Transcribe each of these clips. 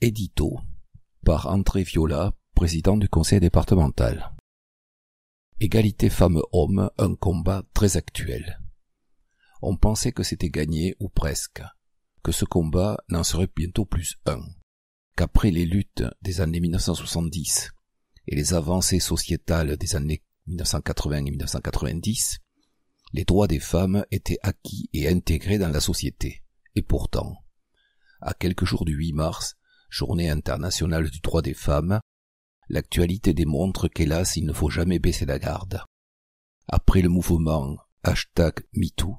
Édito par André Viola, président du conseil départemental. Égalité femmes-hommes, un combat très actuel. On pensait que c'était gagné, ou presque, que ce combat n'en serait bientôt plus un, qu'après les luttes des années 1970 et les avancées sociétales des années 1980 et 1990, les droits des femmes étaient acquis et intégrés dans la société. Et pourtant, à quelques jours du 8 mars, journée internationale du droit des femmes, l'actualité démontre qu'hélas il ne faut jamais baisser la garde. Après le mouvement #MeToo,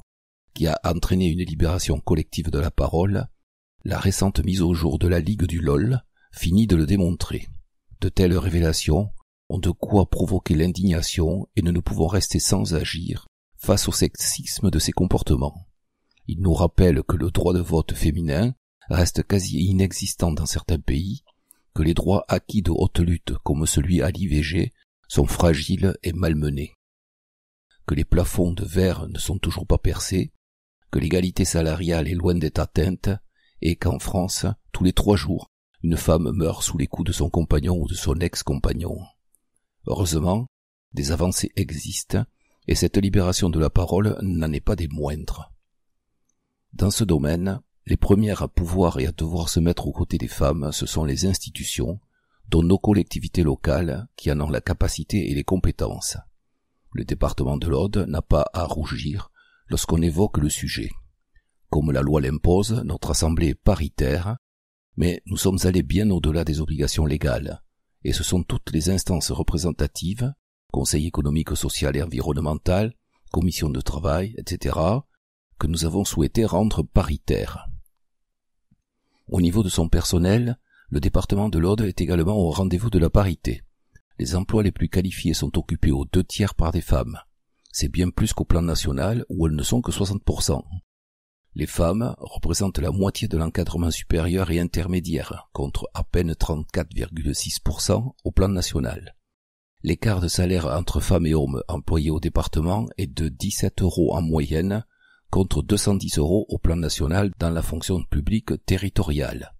qui a entraîné une libération collective de la parole, la récente mise au jour de la Ligue du LOL finit de le démontrer. De telles révélations ont de quoi provoquer l'indignation et nous ne pouvons rester sans agir face au sexisme de ces comportements. Il nous rappelle que le droit de vote féminin reste quasi inexistant dans certains pays, que les droits acquis de haute lutte comme celui à l'IVG sont fragiles et malmenés, que les plafonds de verre ne sont toujours pas percés, que l'égalité salariale est loin d'être atteinte et qu'en France, tous les 3 jours, une femme meurt sous les coups de son compagnon ou de son ex-compagnon. Heureusement, des avancées existent et cette libération de la parole n'en est pas des moindres. Dans ce domaine, les premières à pouvoir et à devoir se mettre aux côtés des femmes, ce sont les institutions, dont nos collectivités locales, qui en ont la capacité et les compétences. Le département de l'Aude n'a pas à rougir lorsqu'on évoque le sujet. Comme la loi l'impose, notre assemblée est paritaire, mais nous sommes allés bien au-delà des obligations légales, et ce sont toutes les instances représentatives, Conseil économique, social et environnemental, Commission de travail, etc., que nous avons souhaité rendre paritaires. Au niveau de son personnel, le département de l'Aude est également au rendez-vous de la parité. Les emplois les plus qualifiés sont occupés aux 2/3 par des femmes. C'est bien plus qu'au plan national où elles ne sont que 60%. Les femmes représentent la moitié de l'encadrement supérieur et intermédiaire, contre à peine 34,6% au plan national. L'écart de salaire entre femmes et hommes employés au département est de 17 € en moyenne, contre 210 € au plan national dans la fonction publique territoriale.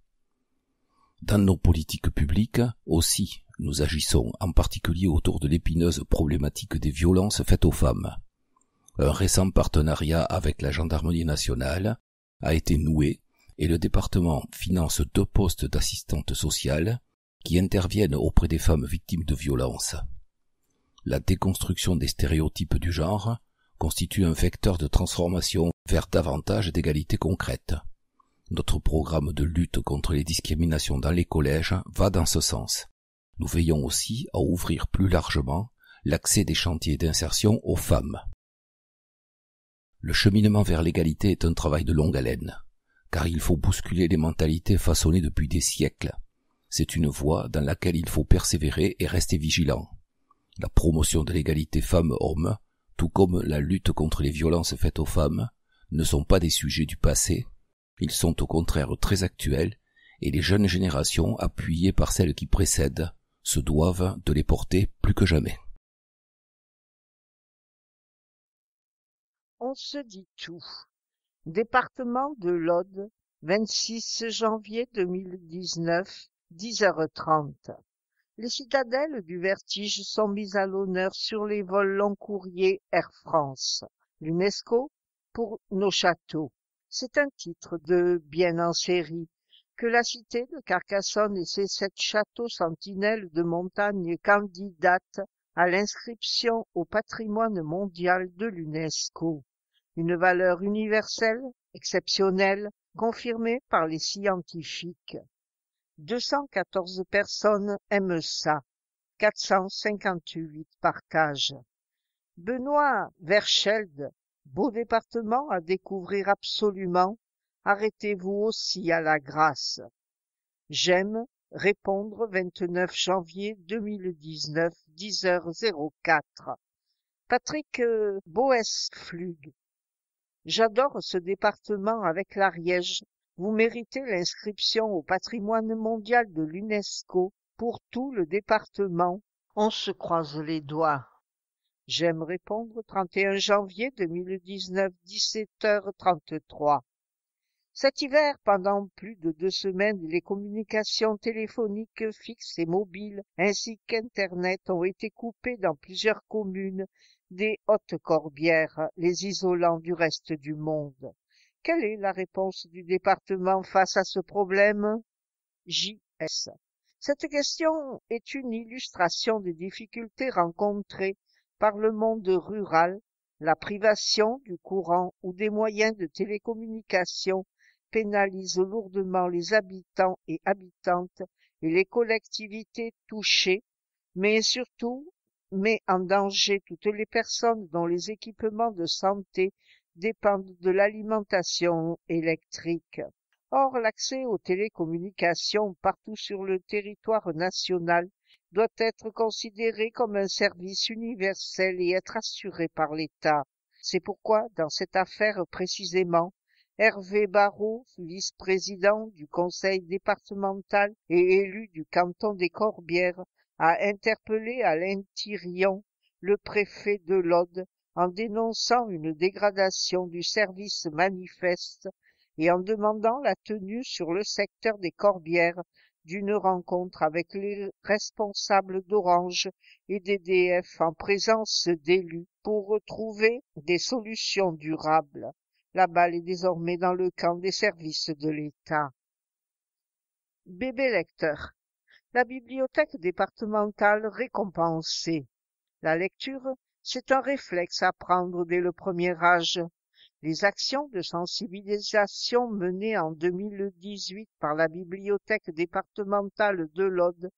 Dans nos politiques publiques aussi, nous agissons en particulier autour de l'épineuse problématique des violences faites aux femmes. Un récent partenariat avec la gendarmerie nationale a été noué et le département finance 2 postes d'assistantes sociales qui interviennent auprès des femmes victimes de violences. La déconstruction des stéréotypes du genre constitue un vecteur de transformation vers davantage d'égalité concrète. Notre programme de lutte contre les discriminations dans les collèges va dans ce sens. Nous veillons aussi à ouvrir plus largement l'accès des chantiers d'insertion aux femmes. Le cheminement vers l'égalité est un travail de longue haleine, car il faut bousculer les mentalités façonnées depuis des siècles. C'est une voie dans laquelle il faut persévérer et rester vigilant. La promotion de l'égalité femmes-hommes, tout comme la lutte contre les violences faites aux femmes, ne sont pas des sujets du passé, ils sont au contraire très actuels, et les jeunes générations, appuyées par celles qui précèdent, se doivent de les porter plus que jamais. On se dit tout. Département de l'Aude, 26 janvier 2019, 10h30. Les citadelles du vertige sont mises à l'honneur sur les vols long courriers Air France. L'UNESCO pour nos châteaux. C'est un titre de bien en série que la cité de Carcassonne et ses 7 châteaux sentinelles de montagne candidatent à l'inscription au patrimoine mondial de l'UNESCO. Une valeur universelle, exceptionnelle, confirmée par les scientifiques. 214 personnes aiment ça, 458 partagent. Benoît Verschelde, beau département à découvrir absolument, arrêtez-vous aussi à la Grâce. J'aime répondre 29 janvier 2019, 10h04. Patrick Boesflug, j'adore ce département avec l'Ariège. Vous méritez l'inscription au patrimoine mondial de l'UNESCO pour tout le département. On se croise les doigts. J'aime répondre 31 janvier 2019, 17h33. Cet hiver, pendant plus de 2 semaines, les communications téléphoniques fixes et mobiles ainsi qu'Internet ont été coupées dans plusieurs communes des Hautes-Corbières, les isolant du reste du monde. Quelle est la réponse du département face à ce problème? JS. Cette question est une illustration des difficultés rencontrées par le monde rural, la privation du courant ou des moyens de télécommunication pénalise lourdement les habitants et habitantes et les collectivités touchées, mais surtout met en danger toutes les personnes dont les équipements de santé dépendent de l'alimentation électrique. Or, l'accès aux télécommunications partout sur le territoire national doit être considéré comme un service universel et être assuré par l'État. C'est pourquoi, dans cette affaire précisément, Hervé Barrault, vice-président du conseil départemental et élu du canton des Corbières, a interpellé Alain Thirion, le préfet de l'Aude, en dénonçant une dégradation du service manifeste et en demandant la tenue sur le secteur des Corbières d'une rencontre avec les responsables d'Orange et d'EDF en présence d'élus pour trouver des solutions durables. La balle est désormais dans le camp des services de l'État. Bébé lecteur. La bibliothèque départementale récompensée. La lecture, c'est un réflexe à prendre dès le premier âge. Les actions de sensibilisation menées en 2018 par la bibliothèque départementale de l'Aude,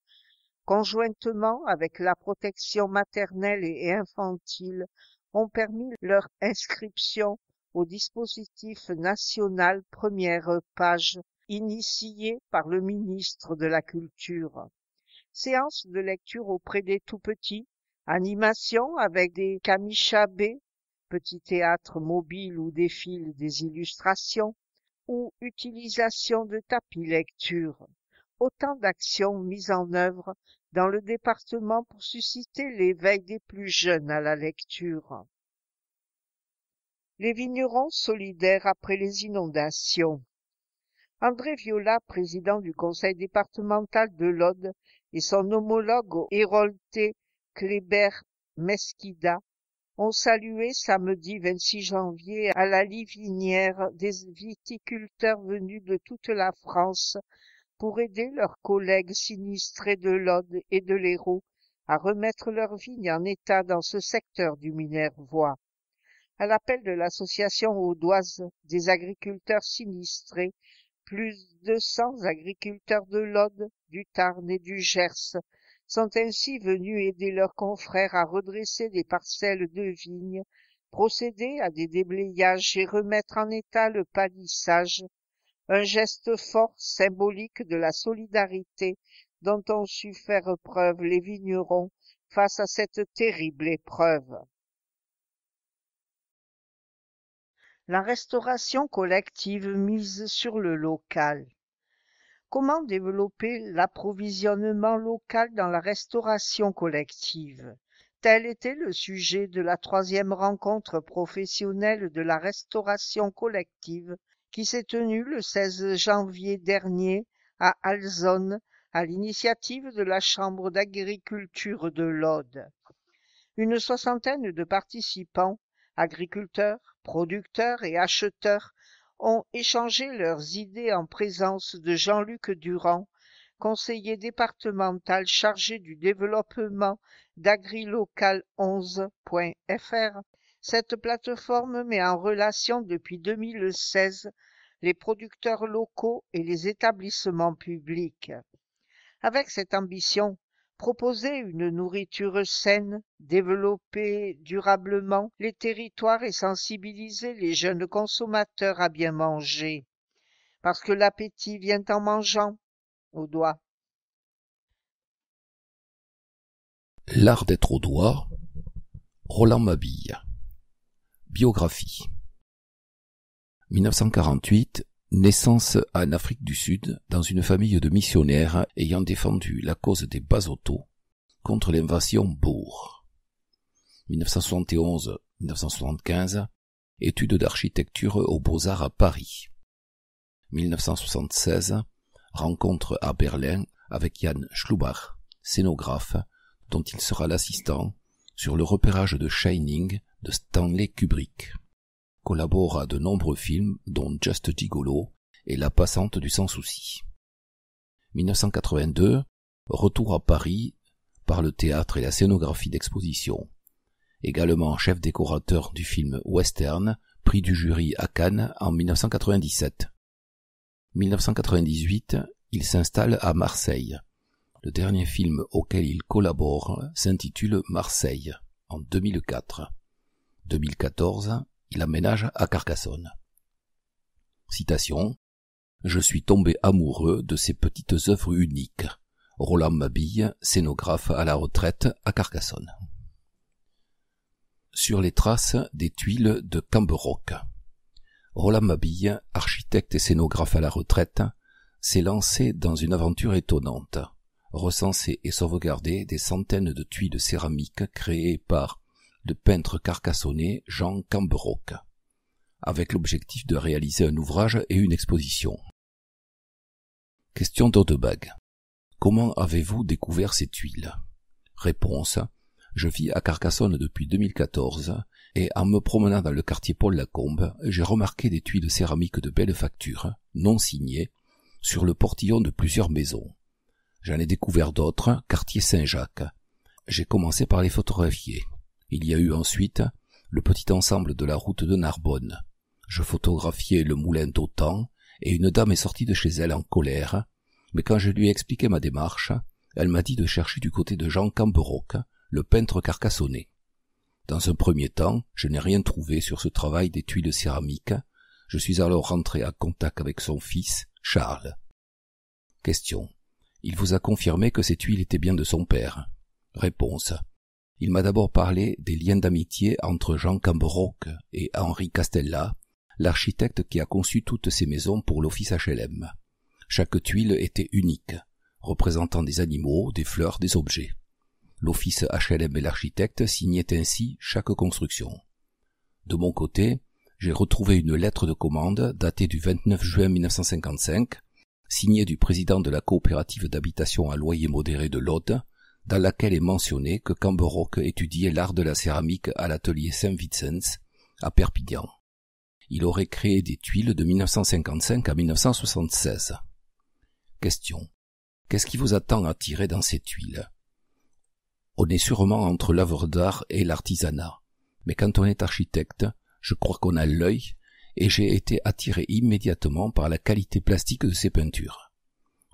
conjointement avec la protection maternelle et infantile, ont permis leur inscription au dispositif national première page, initié par le ministre de la Culture. Séances de lecture auprès des tout-petits, animation avec des camichabés, petit théâtre mobile où défilent des illustrations, ou utilisation de tapis lecture. Autant d'actions mises en œuvre dans le département pour susciter l'éveil des plus jeunes à la lecture. Les vignerons solidaires après les inondations. André Viola, président du conseil départemental de l'Aude, et son homologue Héroldé Kléber-Mesquida ont salué samedi 26 janvier à la Livinière des viticulteurs venus de toute la France pour aider leurs collègues sinistrés de l'Aude et de l'Hérault à remettre leurs vignes en état dans ce secteur du Minervois. À l'appel de l'association audoise des agriculteurs sinistrés, plus de 100 agriculteurs de l'Aude, du Tarn et du Gers sont ainsi venus aider leurs confrères à redresser des parcelles de vignes, procéder à des déblayages et remettre en état le palissage, un geste fort symbolique de la solidarité dont ont su faire preuve les vignerons face à cette terrible épreuve. La restauration collective mise sur le local. Comment développer l'approvisionnement local dans la restauration collective? Tel était le sujet de la 3e rencontre professionnelle de la restauration collective qui s'est tenue le 16 janvier dernier à Alzonne à l'initiative de la Chambre d'agriculture de l'Aude. Une soixantaine de participants, agriculteurs, producteurs et acheteurs, ont échangé leurs idées en présence de Jean-Luc Durand, conseiller départemental chargé du développement d'agrilocal11.fr. Cette plateforme met en relation depuis 2016 les producteurs locaux et les établissements publics. Avec cette ambition, proposer une nourriture saine, développer durablement les territoires et sensibiliser les jeunes consommateurs à bien manger. Parce que l'appétit vient en mangeant, au doigt. L'art d'être au doigt, Roland Mabille. Biographie. 1948, naissance en Afrique du Sud dans une famille de missionnaires ayant défendu la cause des Basotho contre l'invasion Boer. 1971-1975, études d'architecture aux Beaux-Arts à Paris. 1976, rencontre à Berlin avec Jan Schlubach, scénographe, dont il sera l'assistant, sur le repérage de Shining de Stanley Kubrick. Collabore à de nombreux films, dont Just Gigolo et La Passante du Sans Souci. 1982, retour à Paris par le théâtre et la scénographie d'exposition. Également chef décorateur du film Western, prix du jury à Cannes en 1997. 1998, il s'installe à Marseille. Le dernier film auquel il collabore s'intitule Marseille, en 2004. 2014, il aménage à Carcassonne. Citation. « Je suis tombé amoureux de ces petites œuvres uniques. Roland Mabille, scénographe à la retraite à Carcassonne. » Sur les traces des tuiles de Camberoc. Roland Mabille, architecte et scénographe à la retraite, s'est lancé dans une aventure étonnante. Recenser et sauvegarder des centaines de tuiles céramiques créées par le peintre carcassonnais Jean Camberoc, avec l'objectif de réaliser un ouvrage et une exposition. Question d'Audebague. Comment avez-vous découvert ces tuiles? Réponse. Je vis à Carcassonne depuis 2014 et en me promenant dans le quartier Paul-Lacombe, j'ai remarqué des tuiles céramiques de belle facture, non signées, sur le portillon de plusieurs maisons. J'en ai découvert d'autres, quartier Saint-Jacques. J'ai commencé par les photographier. Il y a eu ensuite le petit ensemble de la route de Narbonne. Je photographiais le moulin d'Autan et une dame est sortie de chez elle en colère, mais quand je lui ai expliqué ma démarche, elle m'a dit de chercher du côté de Jean Camberoc, le peintre carcassonnais. Dans un premier temps, je n'ai rien trouvé sur ce travail des tuiles céramiques. Je suis alors rentré en contact avec son fils, Charles. Question. Il vous a confirmé que ces tuiles étaient bien de son père? Réponse. Il m'a d'abord parlé des liens d'amitié entre Jean Camberoc et Henri Castella, l'architecte qui a conçu toutes ces maisons pour l'office HLM. Chaque tuile était unique, représentant des animaux, des fleurs, des objets. L'office HLM et l'architecte signaient ainsi chaque construction. De mon côté, j'ai retrouvé une lettre de commande datée du 29 juin 1955, signée du président de la coopérative d'habitation à loyer modéré de l'Aude, dans laquelle est mentionné que Camberoc étudiait l'art de la céramique à l'atelier Saint-Vicens, à Perpignan. Il aurait créé des tuiles de 1955 à 1976. Question. Qu'est-ce qui vous a tant attiré dans ces tuiles? On est sûrement entre l'œuvre d'art et l'artisanat, mais quand on est architecte, je crois qu'on a l'œil, et j'ai été attiré immédiatement par la qualité plastique de ces peintures.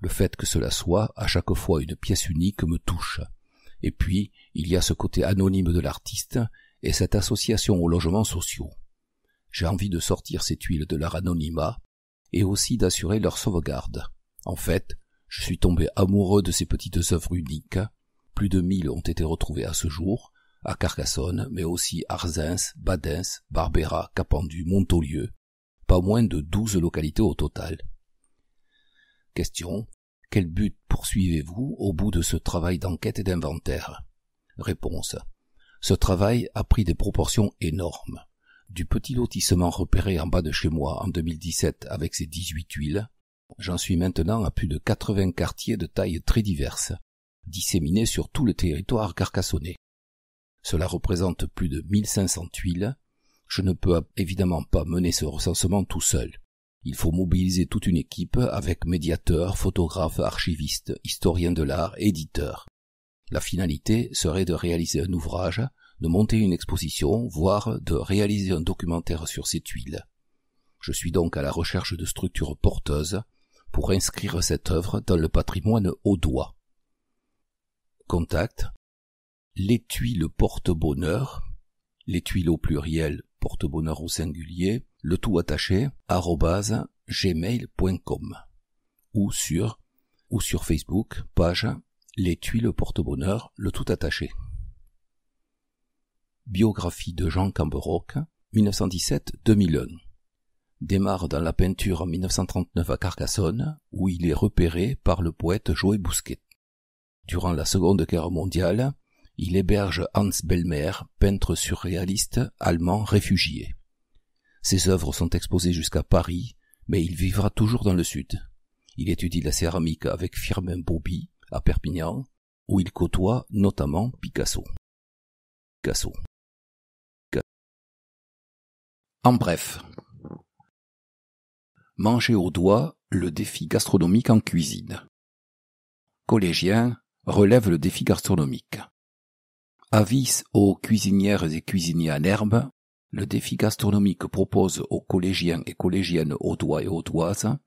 Le fait que cela soit à chaque fois une pièce unique me touche. Et puis, il y a ce côté anonyme de l'artiste et cette association aux logements sociaux. J'ai envie de sortir ces tuiles de leur anonymat et aussi d'assurer leur sauvegarde. En fait, je suis tombé amoureux de ces petites œuvres uniques. Plus de 1000 ont été retrouvées à ce jour, à Carcassonne, mais aussi Arzens, Badens, Barbera, Capendu, Montaulieu. Pas moins de 12 localités au total. Question. Quel but poursuivez-vous au bout de ce travail d'enquête et d'inventaire? Réponse. Ce travail a pris des proportions énormes. Du petit lotissement repéré en bas de chez moi en 2017 avec ses 18 tuiles, j'en suis maintenant à plus de 80 quartiers de tailles très diverses, disséminés sur tout le territoire carcassonnais. Cela représente plus de 1500 tuiles. Je ne peux évidemment pas mener ce recensement tout seul. Il faut mobiliser toute une équipe avec médiateurs, photographes, archivistes, historiens de l'art, éditeurs. La finalité serait de réaliser un ouvrage, de monter une exposition, voire de réaliser un documentaire sur ces tuiles. Je suis donc à la recherche de structures porteuses pour inscrire cette œuvre dans le patrimoine audois. Contact. Les tuiles porte-bonheur, les tuiles au pluriel, porte-bonheur au singulier, le tout attaché, @gmail.com ou sur Facebook, page Les tuiles porte-bonheur, le tout attaché. Biographie de Jean Camberoc, 1917-2001. Démarre dans la peinture en 1939 à Carcassonne, où il est repéré par le poète Joë Bousquet. Durant la Seconde Guerre mondiale, il héberge Hans Bellmer, peintre surréaliste allemand réfugié. Ses œuvres sont exposées jusqu'à Paris, mais il vivra toujours dans le sud. Il étudie la céramique avec Firmin Bobby à Perpignan, où il côtoie notamment Picasso. En bref, manger au doigt, le défi gastronomique en cuisine. Collégiens relève le défi gastronomique. Avis aux cuisinières et cuisiniers en herbe, le défi gastronomique propose aux collégiens et collégiennes audois et audoises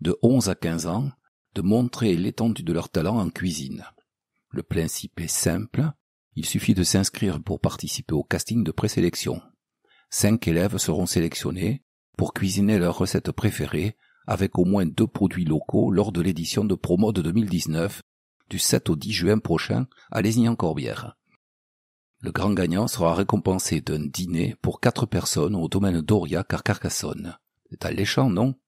de 11 à 15 ans de montrer l'étendue de leur talent en cuisine. Le principe est simple, il suffit de s'inscrire pour participer au casting de présélection. 5 élèves seront sélectionnés pour cuisiner leur recette préférée avec au moins 2 produits locaux lors de l'édition de Promo de 2019 du 7 au 10 juin prochain à Lézignan-Corbière. Le grand gagnant sera récompensé d'un dîner pour 4 personnes au domaine d'Aurillac à Carcassonne. C'est alléchant, non?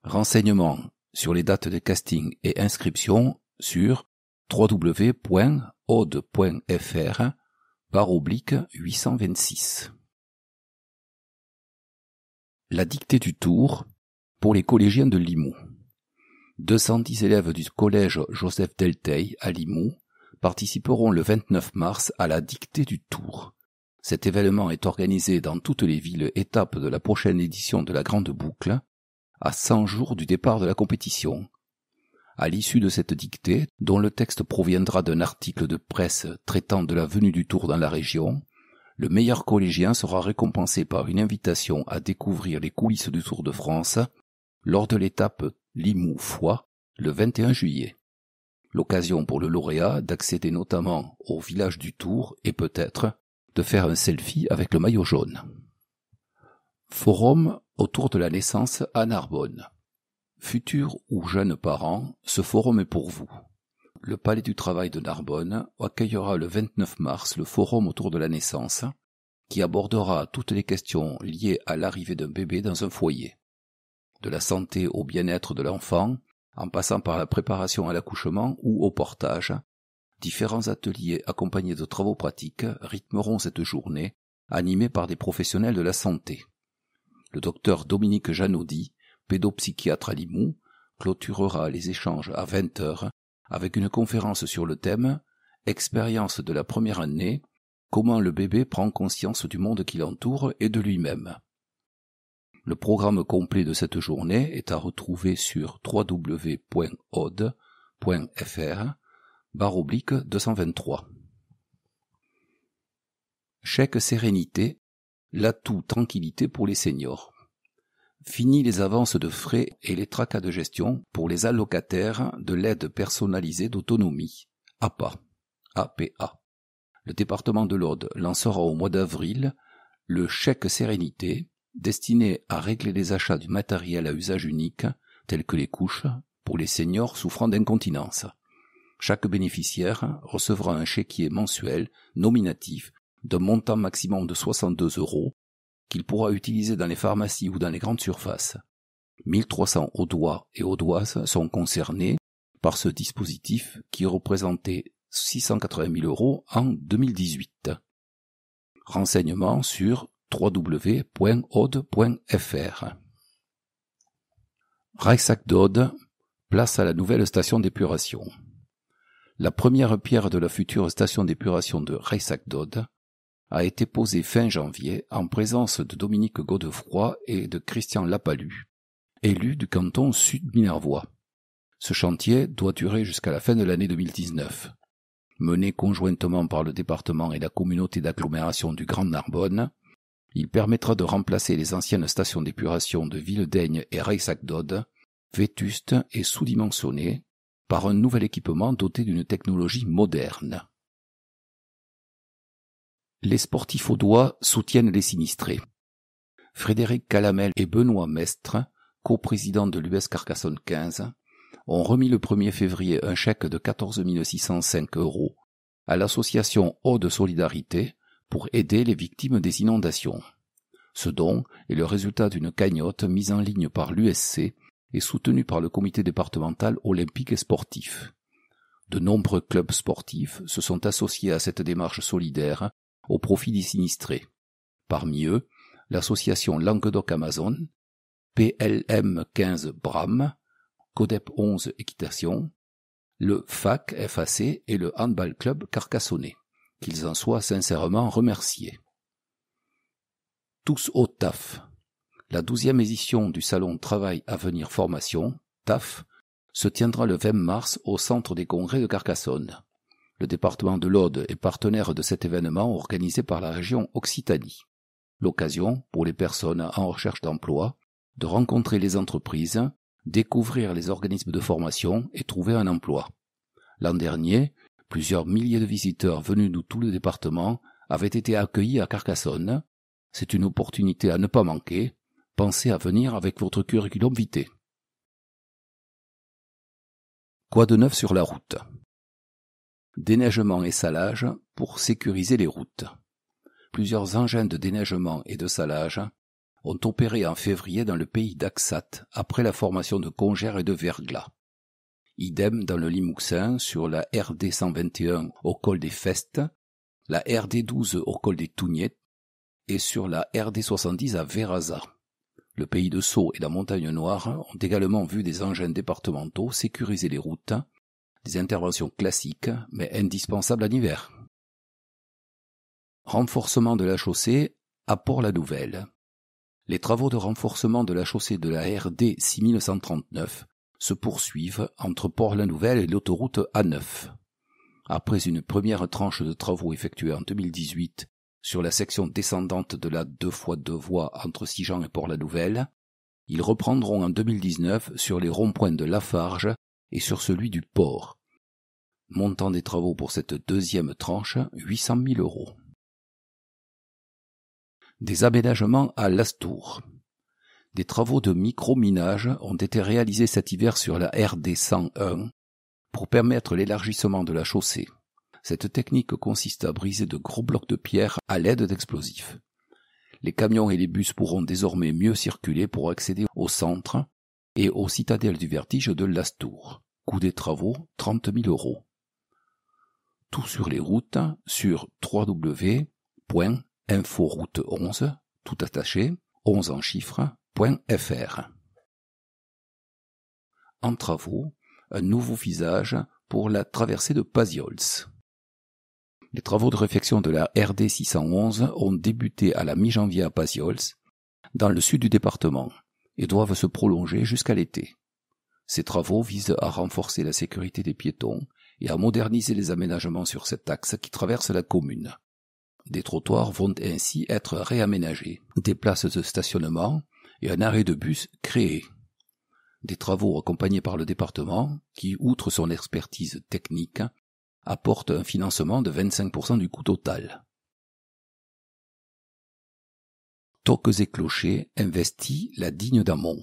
Renseignements sur les dates de casting et inscription sur www.aude.fr/826. La dictée du tour pour les collégiens de Limoux. 210 élèves du collège Joseph Delteil à Limoux participeront le 29 mars à la dictée du Tour. Cet événement est organisé dans toutes les villes étapes de la prochaine édition de la Grande Boucle, à 100 jours du départ de la compétition. À l'issue de cette dictée, dont le texte proviendra d'un article de presse traitant de la venue du Tour dans la région, le meilleur collégien sera récompensé par une invitation à découvrir les coulisses du Tour de France lors de l'étape Limoux-Foix le 21 juillet. L'occasion pour le lauréat d'accéder notamment au village du Tour et peut-être de faire un selfie avec le maillot jaune. Forum autour de la naissance à Narbonne. Futurs ou jeunes parents, ce forum est pour vous. Le Palais du Travail de Narbonne accueillera le 29 mars le forum autour de la naissance, qui abordera toutes les questions liées à l'arrivée d'un bébé dans un foyer. De la santé au bien-être de l'enfant, en passant par la préparation à l'accouchement ou au portage, différents ateliers accompagnés de travaux pratiques rythmeront cette journée, animée par des professionnels de la santé. Le docteur Dominique Janaudy, pédopsychiatre à Limoux, clôturera les échanges à 20h avec une conférence sur le thème « Expérience de la première année, comment le bébé prend conscience du monde qui l'entoure et de lui-même ». Le programme complet de cette journée est à retrouver sur www.aude.fr/223. Chèque sérénité, l'atout tranquillité pour les seniors. Fini les avances de frais et les tracas de gestion pour les allocataires de l'aide personnalisée d'autonomie, APA. Le département de l'Aude lancera au mois d'avril le chèque sérénité, destiné à régler les achats du matériel à usage unique, tels que les couches, pour les seniors souffrant d'incontinence. Chaque bénéficiaire recevra un chéquier mensuel nominatif d'un montant maximum de 62 € qu'il pourra utiliser dans les pharmacies ou dans les grandes surfaces. 1300 audois et audoises sont concernés par ce dispositif qui représentait 680 000 € en 2018. Renseignements sur www.aude.fr. Reissac d'Aude, place à la nouvelle station d'épuration. La première pierre de la future station d'épuration de Reissac d'Aude a été posée fin janvier en présence de Dominique Godefroy et de Christian Lapalu, élus du canton Sud-Minervois. Ce chantier doit durer jusqu'à la fin de l'année 2019. Mené conjointement par le département et la communauté d'agglomération du Grand Narbonne, il permettra de remplacer les anciennes stations d'épuration de Villedaigne et Reissac d'Aude, vétustes et sous-dimensionnées, par un nouvel équipement doté d'une technologie moderne. Les sportifs audois soutiennent les sinistrés. Frédéric Calamel et Benoît Mestre, coprésidents de l'US Carcassonne 15, ont remis le 1er février un chèque de 14 605 € à l'association Aude Solidarité pour aider les victimes des inondations. Ce don est le résultat d'une cagnotte mise en ligne par l'USC et soutenue par le comité départemental olympique et sportif. De nombreux clubs sportifs se sont associés à cette démarche solidaire au profit des sinistrés. Parmi eux, l'association Languedoc Amazon, PLM 15 Bram, Codep 11 Équitation, le FAC et le Handball Club Carcassonnais, qu'ils en soient sincèrement remerciés. Tous au TAF. La 12e édition du Salon Travail Avenir Formation, TAF, se tiendra le 20 mars au Centre des Congrès de Carcassonne. Le département de l'Aude est partenaire de cet événement organisé par la région Occitanie. L'occasion, pour les personnes en recherche d'emploi, de rencontrer les entreprises, découvrir les organismes de formation et trouver un emploi. L'an dernier, plusieurs milliers de visiteurs venus de tout le département avaient été accueillis à Carcassonne. C'est une opportunité à ne pas manquer. Pensez à venir avec votre curriculum vitae. Quoi de neuf sur la route? Déneigement et salage pour sécuriser les routes. Plusieurs engins de déneigement et de salage ont opéré en février dans le pays d'Axat après la formation de congères et de verglas. Idem dans le Limousin sur la RD 121 au col des Festes, la RD 12 au col des Tougnettes et sur la RD 70 à Veraza. Le pays de Sceaux et la Montagne Noire ont également vu des engins départementaux sécuriser les routes, des interventions classiques mais indispensables en hiver. Renforcement de la chaussée à Port-la-Nouvelle. Les travaux de renforcement de la chaussée de la RD 6139 se poursuivent entre Port-la-Nouvelle et l'autoroute A9. Après une première tranche de travaux effectués en 2018 sur la section descendante de la 2x2 voies entre Sigean et Port-la-Nouvelle, ils reprendront en 2019 sur les ronds-points de Lafarge et sur celui du port. Montant des travaux pour cette deuxième tranche, 800 000 €. Des aménagements à Lastours. Des travaux de micro-minage ont été réalisés cet hiver sur la RD 101 pour permettre l'élargissement de la chaussée. Cette technique consiste à briser de gros blocs de pierre à l'aide d'explosifs. Les camions et les bus pourront désormais mieux circuler pour accéder au centre et aux citadelles du vertige de Lastours. Coût des travaux, 30 000 €. Tout sur les routes sur www.inforoute11, tout attaché, 11 en chiffres.fr. En travaux, un nouveau visage pour la traversée de Paziols. Les travaux de réfection de la RD 611 ont débuté à la mi-janvier à Paziols, dans le sud du département, et doivent se prolonger jusqu'à l'été. Ces travaux visent à renforcer la sécurité des piétons et à moderniser les aménagements sur cet axe qui traverse la commune. Des trottoirs vont ainsi être réaménagés, des places de stationnement et un arrêt de bus créés. Des travaux accompagnés par le département qui, outre son expertise technique, apporte un financement de 25% du coût total. Toques et clochers investit la Digne d'Amont.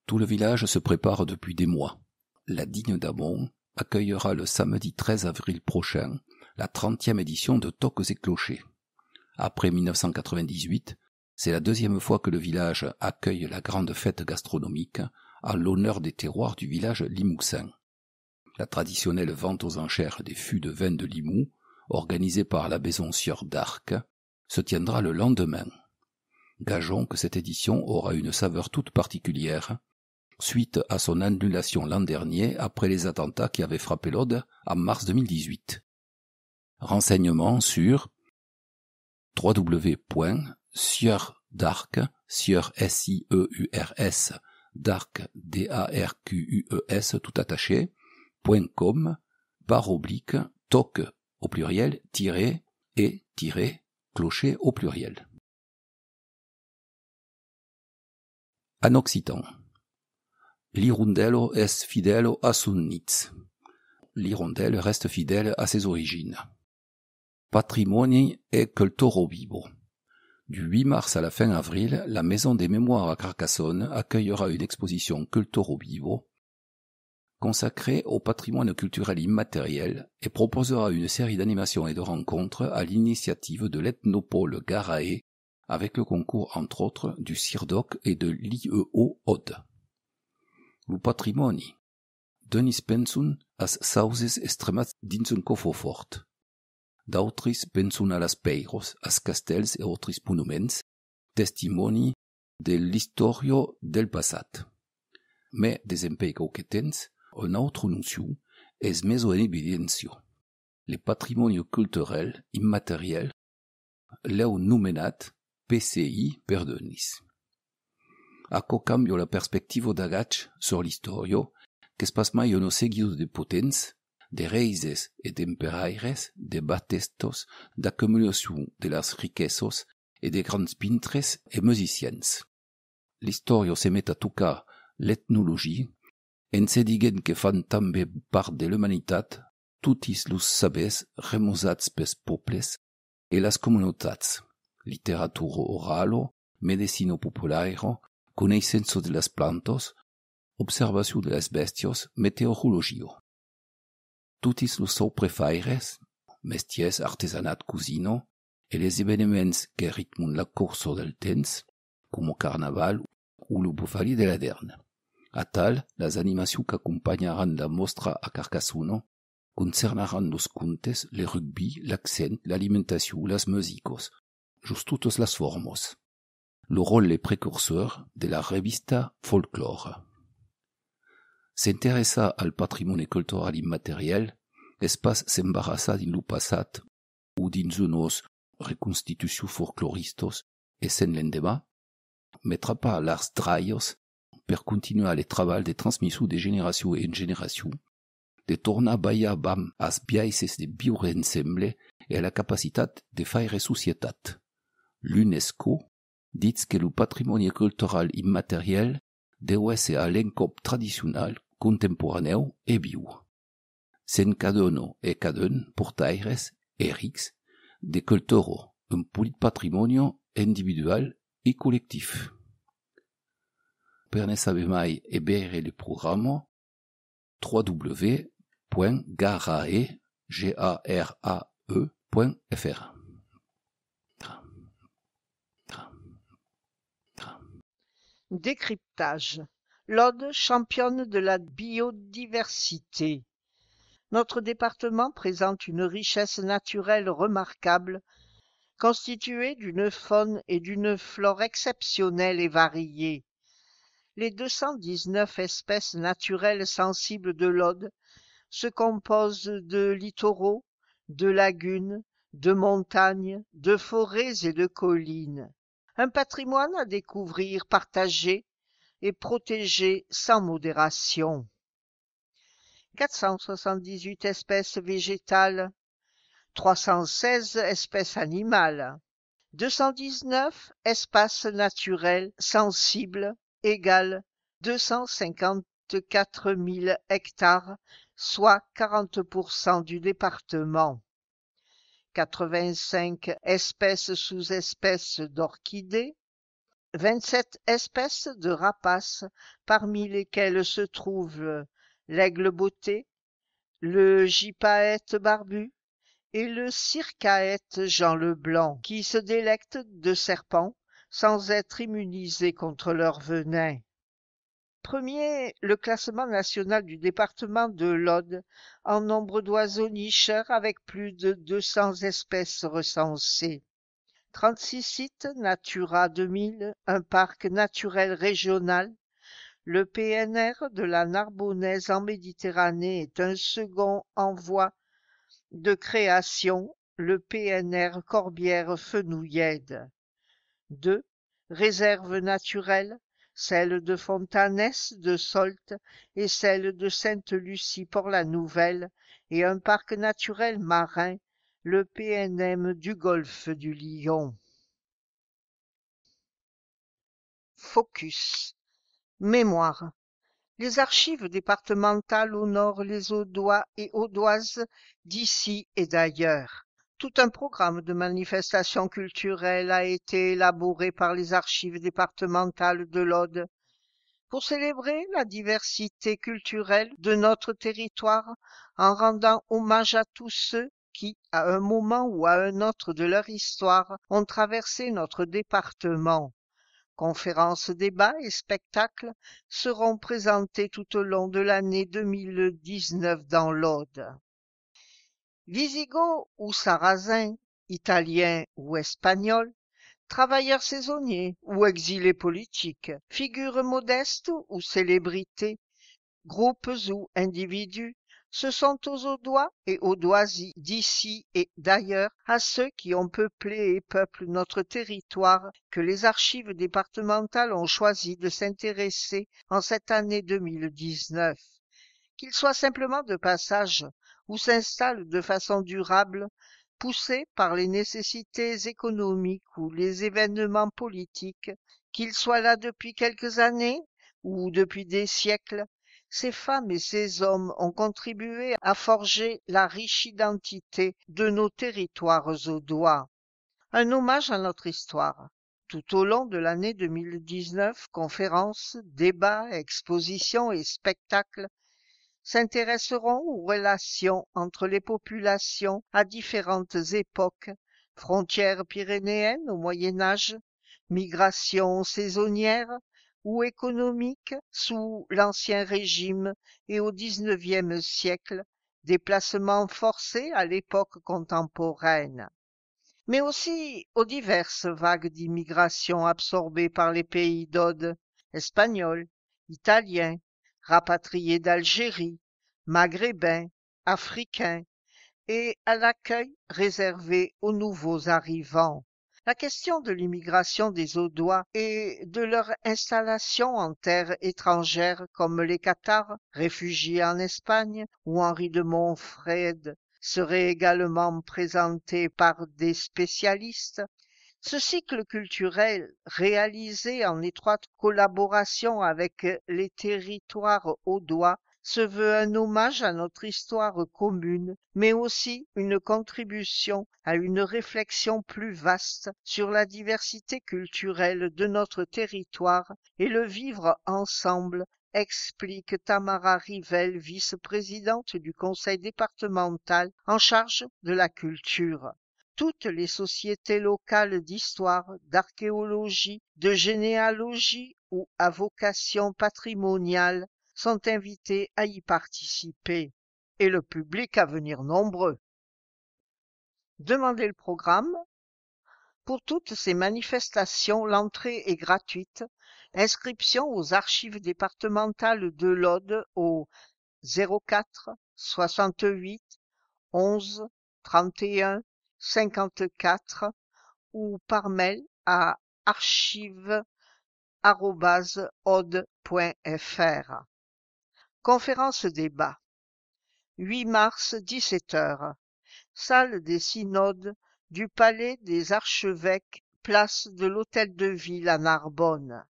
Tout le village se prépare depuis des mois. La Digne d'Amont accueillera le samedi 13 avril prochain la 30e édition de Toques et clochers. Après 1998, c'est la deuxième fois que le village accueille la grande fête gastronomique en l'honneur des terroirs du village limousin. La traditionnelle vente aux enchères des fûts de vin de Limoux, organisée par la maison Sieur d'Arc, se tiendra le lendemain. Gageons que cette édition aura une saveur toute particulière, suite à son annulation l'an dernier après les attentats qui avaient frappé l'Aude en mars 2018. Renseignements sur www.sieursdarc, sieur S-I-E-U-R-S, darc, D-A-R-Q-U-E-S, tout attaché, .com, /, au pluriel, et clocher au pluriel. En occitan. L'Hirondello est fidèle a sun nitz. L'hirondelle reste fidèle à ses origines. Patrimoni e culturo vivo. Du 8 mars à la fin avril, la Maison des Mémoires à Carcassonne accueillera une exposition Culturo Vivo consacrée au patrimoine culturel immatériel et proposera une série d'animations et de rencontres à l'initiative de l'Ethnopole Garae avec le concours entre autres du CIRDOC et de l'IEO Aude. Lu patrimoni. Denis pensun as sauses extremas dins un cofofort. D'autris pensun a las peiros, as castells et autris monuments, testimoni dell'istorio del passat. Me desempeigo que tens, un autre nuncio es meso en evidencio. Le patrimonio culturel immateriel leu nomenat PCI per Denis. Acco cambio la perspectivo d'agach sur l'istorio, que es pas mai uno seguido de potents, de reises et d'emperaires, de batestos, d'accumulación de las riquesos et de grands pintres et musiciens. L'istorio se met a tocar l'ethnologie, en se diguen que fan també part de l'humanitat tutis los sabers remosats pels pobles e las comunitats, literatura oralo, medicino populairo, connaissenzo de las plantos, observació de las bestios, meteorologio. Tutis los sauprefaires, mestiers, artesanat cusino, e les evenements que ritmun la corso del temps, como carnaval ou lo bufali de la Derne. A tal, las animacions qu'accompagnaran la mostra a Carcassonne concernaran los contes, le rugby, l'accent, l'alimentació, las musicos, just totes las formos. Le rôle est précurseur de la revista Folklore. S'interessa al patrimoni cultural immateriel, es pas s'embarassa din lo passat ou dins unos reconstitució folcloristos e sen l'endemà, metra pas lars draios per continuar le treball de transmissió de generació en generació, de tornar baia bam as biaises de viure ensemble e a la capacitat de faire societat. L'UNESCO dit que le patrimoni cultural immateriel deu ésser a l'encòp tradicional, contemporaneu e viu. Sen cadun e cadun portaires e rics de culturo, un polit patrimonio individual e collectif. Per ne saber mai e veure le programma www.garae.fr. Décryptage. L'Aude, championne de la biodiversité. Notre département présente une richesse naturelle remarquable, constituée d'une faune et d'une flore exceptionnelles et variées. Les 219 espèces naturelles sensibles de l'Aude se composent de littoraux, de lagunes, de montagnes, de forêts et de collines. Un patrimoine à découvrir, partager et protéger sans modération. 478 espèces végétales, 316 espèces animales, 219 espaces naturels sensibles égale 254 000 hectares, soit 40% du département. 85 espèces sous-espèces d'orchidées, 27 espèces de rapaces, parmi lesquelles se trouvent l'aigle botté, le gypaète barbu et le circaète Jean Leblanc, qui se délectent de serpents sans être immunisés contre leur venin. Premier, le classement national du département de l'Aude en nombre d'oiseaux nicheurs avec plus de 200 espèces recensées. 36 sites Natura 2000, un parc naturel régional. Le PNR de la Narbonnaise en Méditerranée est un second en voie de création, le PNR Corbière-Fenouillède. 2. Réserves naturelles, celle de Fontanès, de Solte et celle de Sainte-Lucie-Port-la-Nouvelle, et un parc naturel marin, le PNM du golfe du Lion. Focus. Mémoire. Les archives départementales honorent les Audois et Audoises d'ici et d'ailleurs. Tout un programme de manifestations culturelles a été élaboré par les archives départementales de l'Aude pour célébrer la diversité culturelle de notre territoire en rendant hommage à tous ceux qui, à un moment ou à un autre de leur histoire, ont traversé notre département. Conférences, débats et spectacles seront présentés tout au long de l'année 2019 dans l'Aude. Visigoths ou Sarrasins, Italiens ou Espagnols, Travailleurs saisonniers ou exilés politiques, figures modestes ou célébrités, groupes ou individus, ce sont aux Audois et Audoises d'ici et d'ailleurs, à ceux qui ont peuplé et peuplent notre territoire, que les archives départementales ont choisi de s'intéresser en cette année 2019. Qu'ils soient simplement de passage ou s'installent de façon durable, poussés par les nécessités économiques ou les événements politiques, qu'ils soient là depuis quelques années ou depuis des siècles, ces femmes et ces hommes ont contribué à forger la riche identité de nos territoires audois. Un hommage à notre histoire. Tout au long de l'année 2019, conférences, débats, expositions et spectacles s'intéresseront aux relations entre les populations à différentes époques, frontières pyrénéennes au Moyen Âge, migrations saisonnières ou économiques sous l'Ancien Régime et au XIXe siècle, déplacements forcés à l'époque contemporaine, mais aussi aux diverses vagues d'immigration absorbées par les pays d'Aude, espagnols, italiens, rapatriés d'Algérie, maghrébins, africains, et à l'accueil réservé aux nouveaux arrivants. La question de l'immigration des Audois et de leur installation en terre étrangère comme les Cathares, réfugiés en Espagne, ou Henri de Montfred, serait également présentée par des spécialistes. Ce cycle culturel, réalisé en étroite collaboration avec les territoires audois, se veut un hommage à notre histoire commune, mais aussi une contribution à une réflexion plus vaste sur la diversité culturelle de notre territoire et le vivre ensemble, explique Tamara Rivel, vice-présidente du conseil départemental en charge de la culture. Toutes les sociétés locales d'histoire, d'archéologie, de généalogie ou à vocation patrimoniale sont invitées à y participer, et le public à venir nombreux. Demandez le programme. Pour toutes ces manifestations, l'entrée est gratuite. Inscription aux archives départementales de l'Aude au 04 68 11 31 54 ou par mail à archives@aude.fr. Conférence débat. 8 mars, 17 h. Salle des synodes du Palais des Archevêques, place de l'Hôtel de Ville à Narbonne.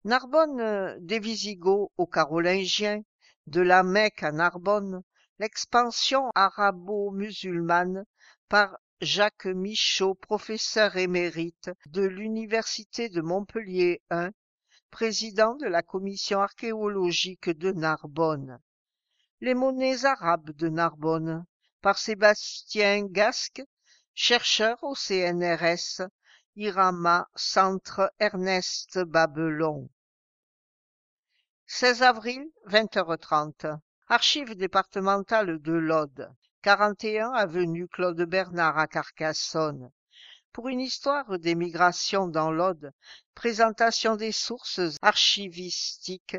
Narbonne des Visigoths aux Carolingiens, de la Mecque à Narbonne, l'expansion arabo-musulmane par Jacques Michaud, professeur émérite de l'Université de Montpellier I, président de la commission archéologique de Narbonne. Les monnaies arabes de Narbonne, par Sébastien Gasque, chercheur au CNRS, IRAMA, Centre Ernest Babelon. 16 avril, 20h30. Archives départementales de l'Aude, 41 avenue Claude Bernard à Carcassonne. Pour une histoire des migrations dans l'Aude, présentation des sources archivistiques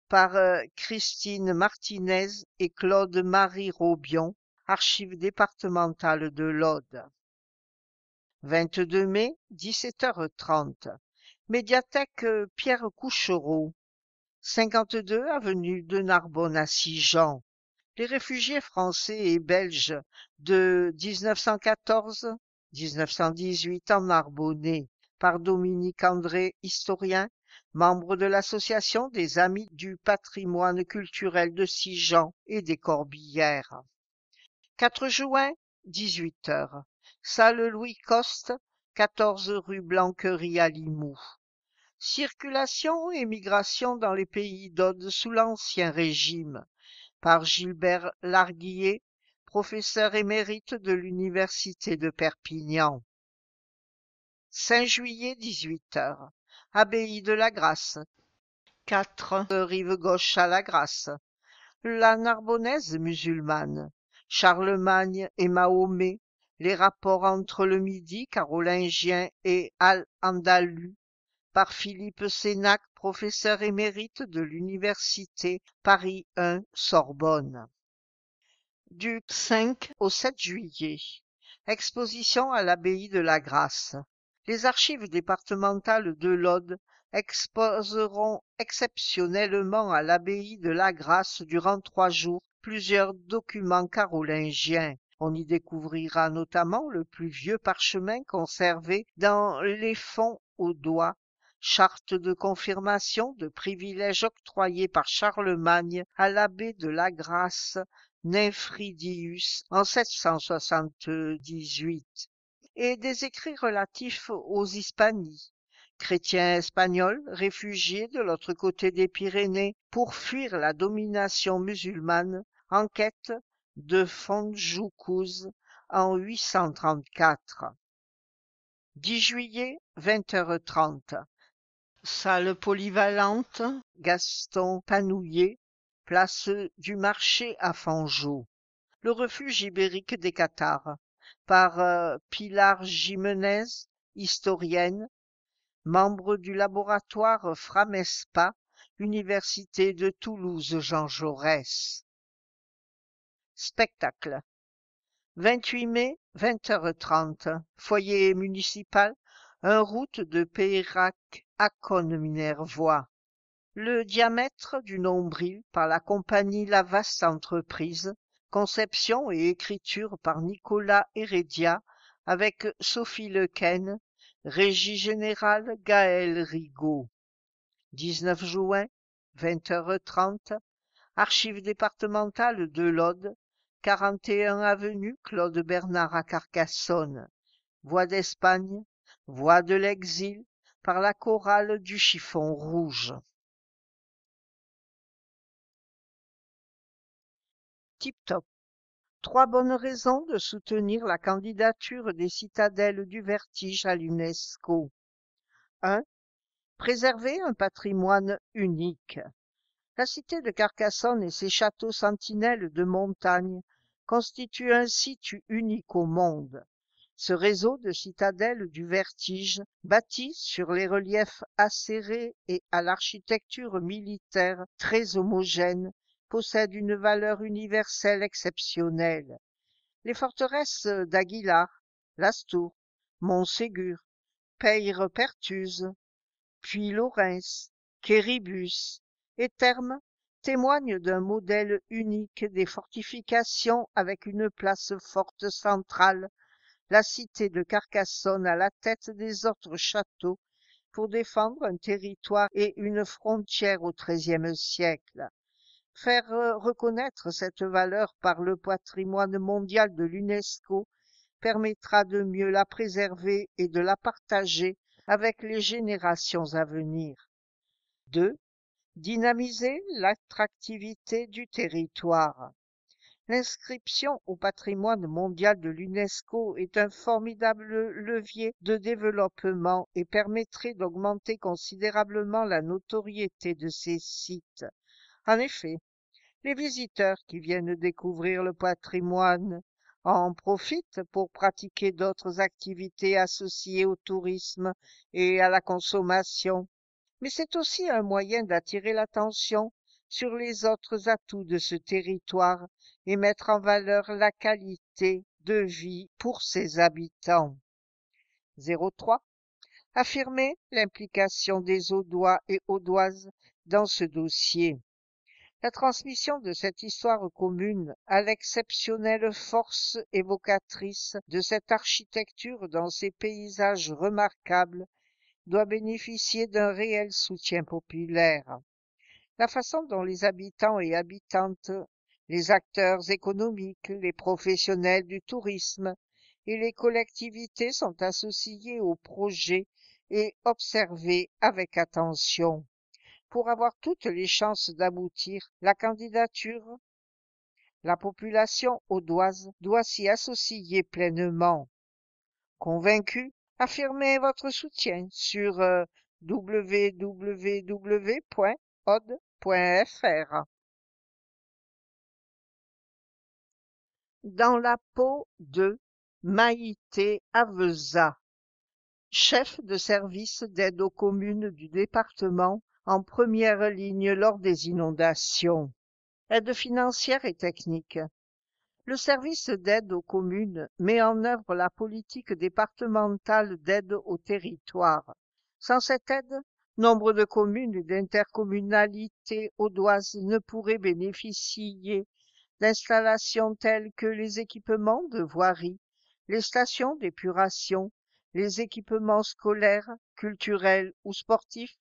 par Christine Martinez et Claude-Marie Robion, Archives départementales de l'Aude. 22 mai, 17h30. Médiathèque Pierre Couchereau, 52 avenue de Narbonne à Sigean. Les réfugiés français et belges de 1914-1918 en Narbonnais, par Dominique André, historien, membre de l'Association des Amis du patrimoine culturel de Sigean et des Corbières. 4 juin, 18 h. Salle Louis Coste, 14 rue Blanquerie à Limoux. Circulation et migration dans les pays d'Aude sous l'Ancien Régime, par Gilbert Larguillet, professeur émérite de l'Université de Perpignan. 5 juillet, 18 h. Abbaye de la Grâce, 4 rive gauche à la Grâce. La Narbonnaise musulmane, Charlemagne et Mahomet, Les rapports entre le Midi carolingien et Al-Andalus par Philippe Sénac, professeur émérite de l'Université Paris 1 Sorbonne. Du 5 au 7 juillet. Exposition à l'abbaye de la Grâce. Les archives départementales de l'Aude exposeront exceptionnellement à l'abbaye de la Grâce durant 3 jours plusieurs documents carolingiens. On y découvrira notamment le plus vieux parchemin conservé dans les fonds audois, charte de confirmation de privilèges octroyés par Charlemagne à l'abbé de la Grâce Nymphredius en 778, et des écrits relatifs aux Hispanies, chrétiens espagnols réfugiés de l'autre côté des Pyrénées pour fuir la domination musulmane en quête de Fonjucuz en 834. 10 juillet, 20h30. Salle polyvalente, Gaston Panouillet, place du Marché à Fanjeaux. Le refuge ibérique des Cathares, par Pilar Jiménez, historienne, membre du laboratoire Framespa, Université de Toulouse Jean Jaurès. Spectacle. 28 mai, 20h30, foyer municipal, route de Peyrac à Cône-Minervois. Le diamètre du nombril par la compagnie La Vaste Entreprise, conception et écriture par Nicolas Heredia, avec Sophie Lequesne, régie générale Gaël Rigaud. 19 juin, 20h30, archives départementales de l'Aude, 41 avenue Claude Bernard à Carcassonne. Voix d'Espagne, voix de l'exil, par la chorale du Chiffon Rouge. Tip-top. 3 bonnes raisons de soutenir la candidature des citadelles du Vertige à l'UNESCO. 1. Préserver un patrimoine unique. La cité de Carcassonne et ses châteaux sentinelles de montagne constituent un site unique au monde. Ce réseau de citadelles du Vertige, bâti sur les reliefs acérés et à l'architecture militaire très homogène, possède une valeur universelle exceptionnelle. Les forteresses d'Aguilar, Lastour, Montségur, Peyre-Pertuse, Puy-Lorens, Quéribus et Thermes témoignent d'un modèle unique des fortifications avec une place forte centrale, la cité de Carcassonne à la tête des autres châteaux pour défendre un territoire et une frontière au XIIIe siècle. Faire reconnaître cette valeur par le patrimoine mondial de l'UNESCO permettra de mieux la préserver et de la partager avec les générations à venir. 2. Dynamiser l'attractivité du territoire. L'inscription au patrimoine mondial de l'UNESCO est un formidable levier de développement et permettrait d'augmenter considérablement la notoriété de ces sites. En effet, les visiteurs qui viennent découvrir le patrimoine en profitent pour pratiquer d'autres activités associées au tourisme et à la consommation. Mais c'est aussi un moyen d'attirer l'attention sur les autres atouts de ce territoire et mettre en valeur la qualité de vie pour ses habitants. 03. Affirmer l'implication des Audois et Audoises dans ce dossier. La transmission de cette histoire commune à l'exceptionnelle force évocatrice de cette architecture dans ces paysages remarquables doit bénéficier d'un réel soutien populaire. La façon dont les habitants et habitantes, les acteurs économiques, les professionnels du tourisme et les collectivités sont associés au projet et observés avec attention. Pour avoir toutes les chances d'aboutir, la population audoise doit s'y associer pleinement. Convaincu, affirmez votre soutien sur www.aude.fr. Dans la peau de Maïté Aveza, chef de service d'aide aux communes du département en première ligne lors des inondations. Aide financière et technique. Le service d'aide aux communes met en œuvre la politique départementale d'aide au territoire. Sans cette aide, nombre de communes et d'intercommunalités audoises ne pourraient bénéficier d'installations telles que les équipements de voirie, les stations d'épuration, les équipements scolaires, culturels ou sportifs.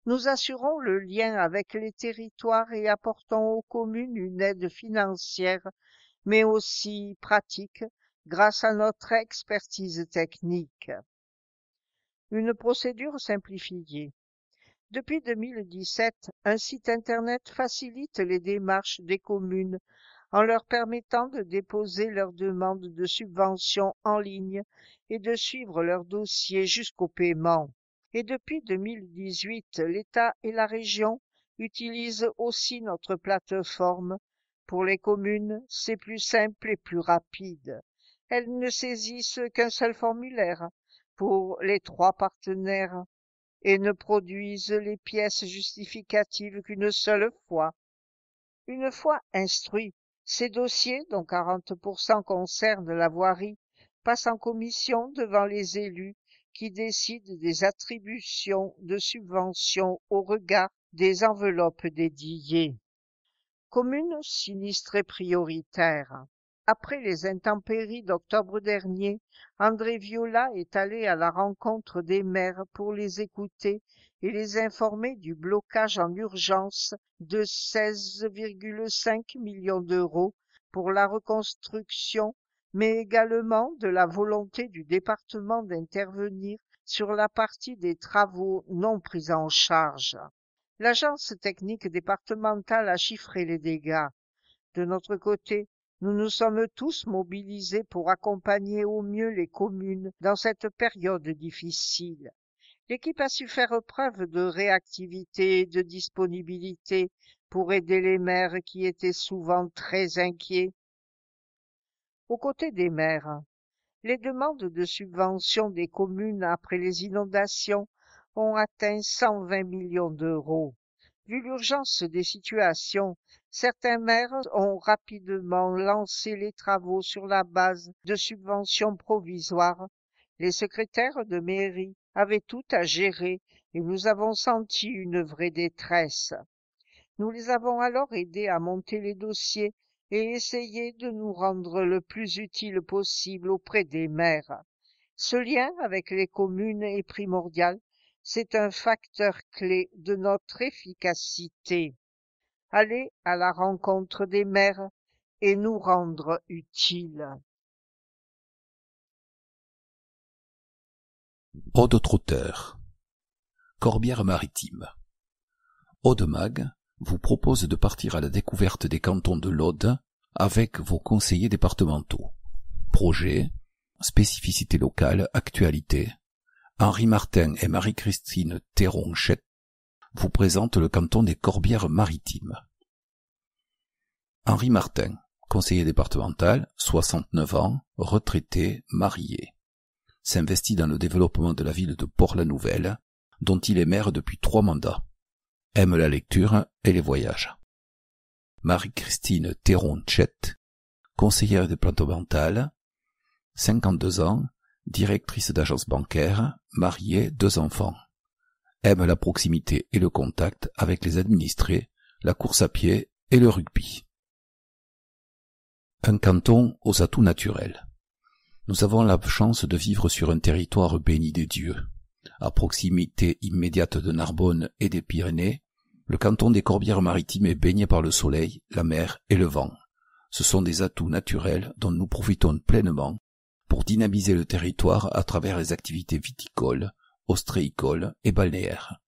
Nous assurons le lien avec les territoires et apportons aux communes une aide financière mais aussi pratique grâce à notre expertise technique. Une procédure simplifiée. Depuis 2017, un site Internet facilite les démarches des communes en leur permettant de déposer leurs demandes de subventions en ligne et de suivre leur dossier jusqu'au paiement. Et depuis 2018, l'État et la région utilisent aussi notre plateforme. Pour les communes, c'est plus simple et plus rapide. Elles ne saisissent qu'un seul formulaire pour les 3 partenaires et ne produisent les pièces justificatives qu'une seule fois. Une fois instruits, ces dossiers, dont 40% concernent la voirie, passent en commission devant les élus qui décident des attributions de subventions au regard des enveloppes dédiées. Communes sinistrées prioritaires. Après les intempéries d'octobre dernier, André Viola est allé à la rencontre des maires pour les écouter et les informer du blocage en urgence de 16,5 millions d'euros pour la reconstruction, mais également de la volonté du département d'intervenir sur la partie des travaux non pris en charge. L'agence technique départementale a chiffré les dégâts. De notre côté, nous nous sommes tous mobilisés pour accompagner au mieux les communes dans cette période difficile. L'équipe a su faire preuve de réactivité et de disponibilité pour aider les maires qui étaient souvent très inquiets. Aux côtés des maires, les demandes de subventions des communes après les inondations ont atteint 120 millions d'euros. Vu l'urgence des situations, certains maires ont rapidement lancé les travaux sur la base de subventions provisoires. Les secrétaires de mairie avaient tout à gérer et nous avons senti une vraie détresse. Nous les avons alors aidés à monter les dossiers et essayer de nous rendre le plus utile possible auprès des maires. Ce lien avec les communes est primordial. C'est un facteur clé de notre efficacité. Aller à la rencontre des maires et nous rendre utiles. Aude Trotteur, Corbières-Maritimes. Aude Mag vous propose de partir à la découverte des cantons de l'Aude avec vos conseillers départementaux. Projet, spécificités locales, actualité. Henri Martin et Marie-Christine Théron-Chette vous présentent le canton des Corbières-Maritimes. Henri Martin, conseiller départemental, 69 ans, retraité, marié. S'investit dans le développement de la ville de Port-la-Nouvelle, dont il est maire depuis 3 mandats. Aime la lecture et les voyages. Marie-Christine Théron-Chette, conseillère départementale, 52 ans, directrice d'agence bancaire, mariée, 2 enfants. Aime la proximité et le contact avec les administrés, la course à pied et le rugby. Un canton aux atouts naturels. Nous avons la chance de vivre sur un territoire béni des dieux. À proximité immédiate de Narbonne et des Pyrénées, le canton des Corbières-Maritimes est baigné par le soleil, la mer et le vent. Ce sont des atouts naturels dont nous profitons pleinement pour dynamiser le territoire à travers les activités viticoles, ostréicoles et balnéaires.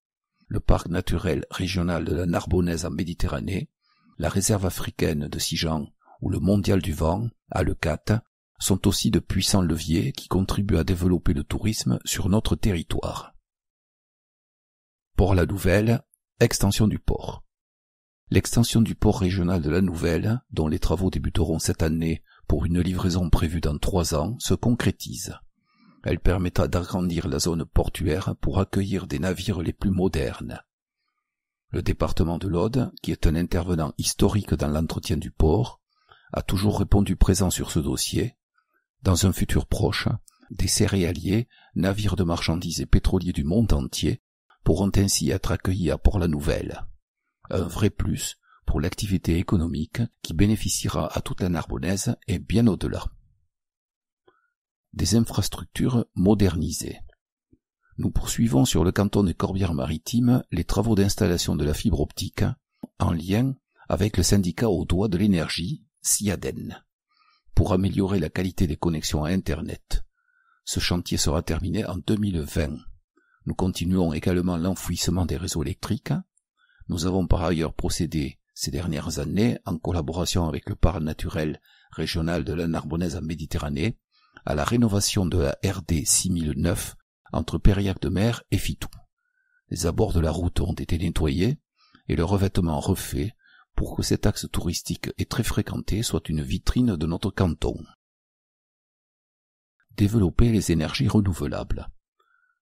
Le parc naturel régional de la Narbonnaise en Méditerranée, la réserve africaine de Sijan ou le mondial du vent, à Leucate, sont aussi de puissants leviers qui contribuent à développer le tourisme sur notre territoire. Port-la-Nouvelle, extension du port. L'extension du port régional de la Nouvelle, dont les travaux débuteront cette année pour une livraison prévue dans 3 ans, se concrétise. Elle permettra d'agrandir la zone portuaire pour accueillir des navires les plus modernes. Le département de l'Aude, qui est un intervenant historique dans l'entretien du port, a toujours répondu présent sur ce dossier. Dans un futur proche, des céréaliers, navires de marchandises et pétroliers du monde entier pourront ainsi être accueillis à Port-la-Nouvelle. Un vrai plus pour l'activité économique qui bénéficiera à toute la Narbonnaise et bien au-delà. Des infrastructures modernisées. Nous poursuivons sur le canton de Corbières-Maritimes les travaux d'installation de la fibre optique en lien avec le syndicat audois de l'énergie, SIADEN, pour améliorer la qualité des connexions à Internet. Ce chantier sera terminé en 2020. Nous continuons également l'enfouissement des réseaux électriques. Nous avons par ailleurs procédé ces dernières années, en collaboration avec le parc naturel régional de la Narbonnaise en Méditerranée, à la rénovation de la RD 6009 entre Périac-de-Mer et Fitou. Les abords de la route ont été nettoyés et le revêtement refait pour que cet axe touristique et très fréquenté soit une vitrine de notre canton. Développer les énergies renouvelables.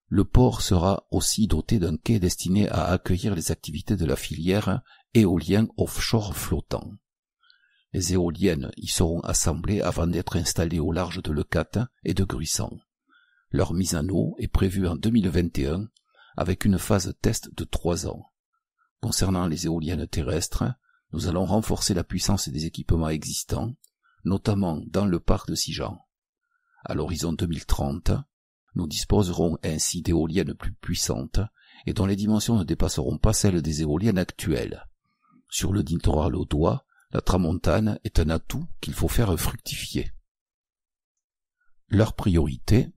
Le port sera aussi doté d'un quai destiné à accueillir les activités de la filière éolien offshore flottant. Les éoliennes y seront assemblées avant d'être installées au large de Leucate et de Gruissant. Leur mise en eau est prévue en 2021 avec une phase test de 3 ans. Concernant les éoliennes terrestres, nous allons renforcer la puissance des équipements existants, notamment dans le parc de Sijan. À l'horizon 2030, nous disposerons ainsi d'éoliennes plus puissantes et dont les dimensions ne dépasseront pas celles des éoliennes actuelles. Sur le littoral audois, la tramontane est un atout qu'il faut faire fructifier. Leur priorité,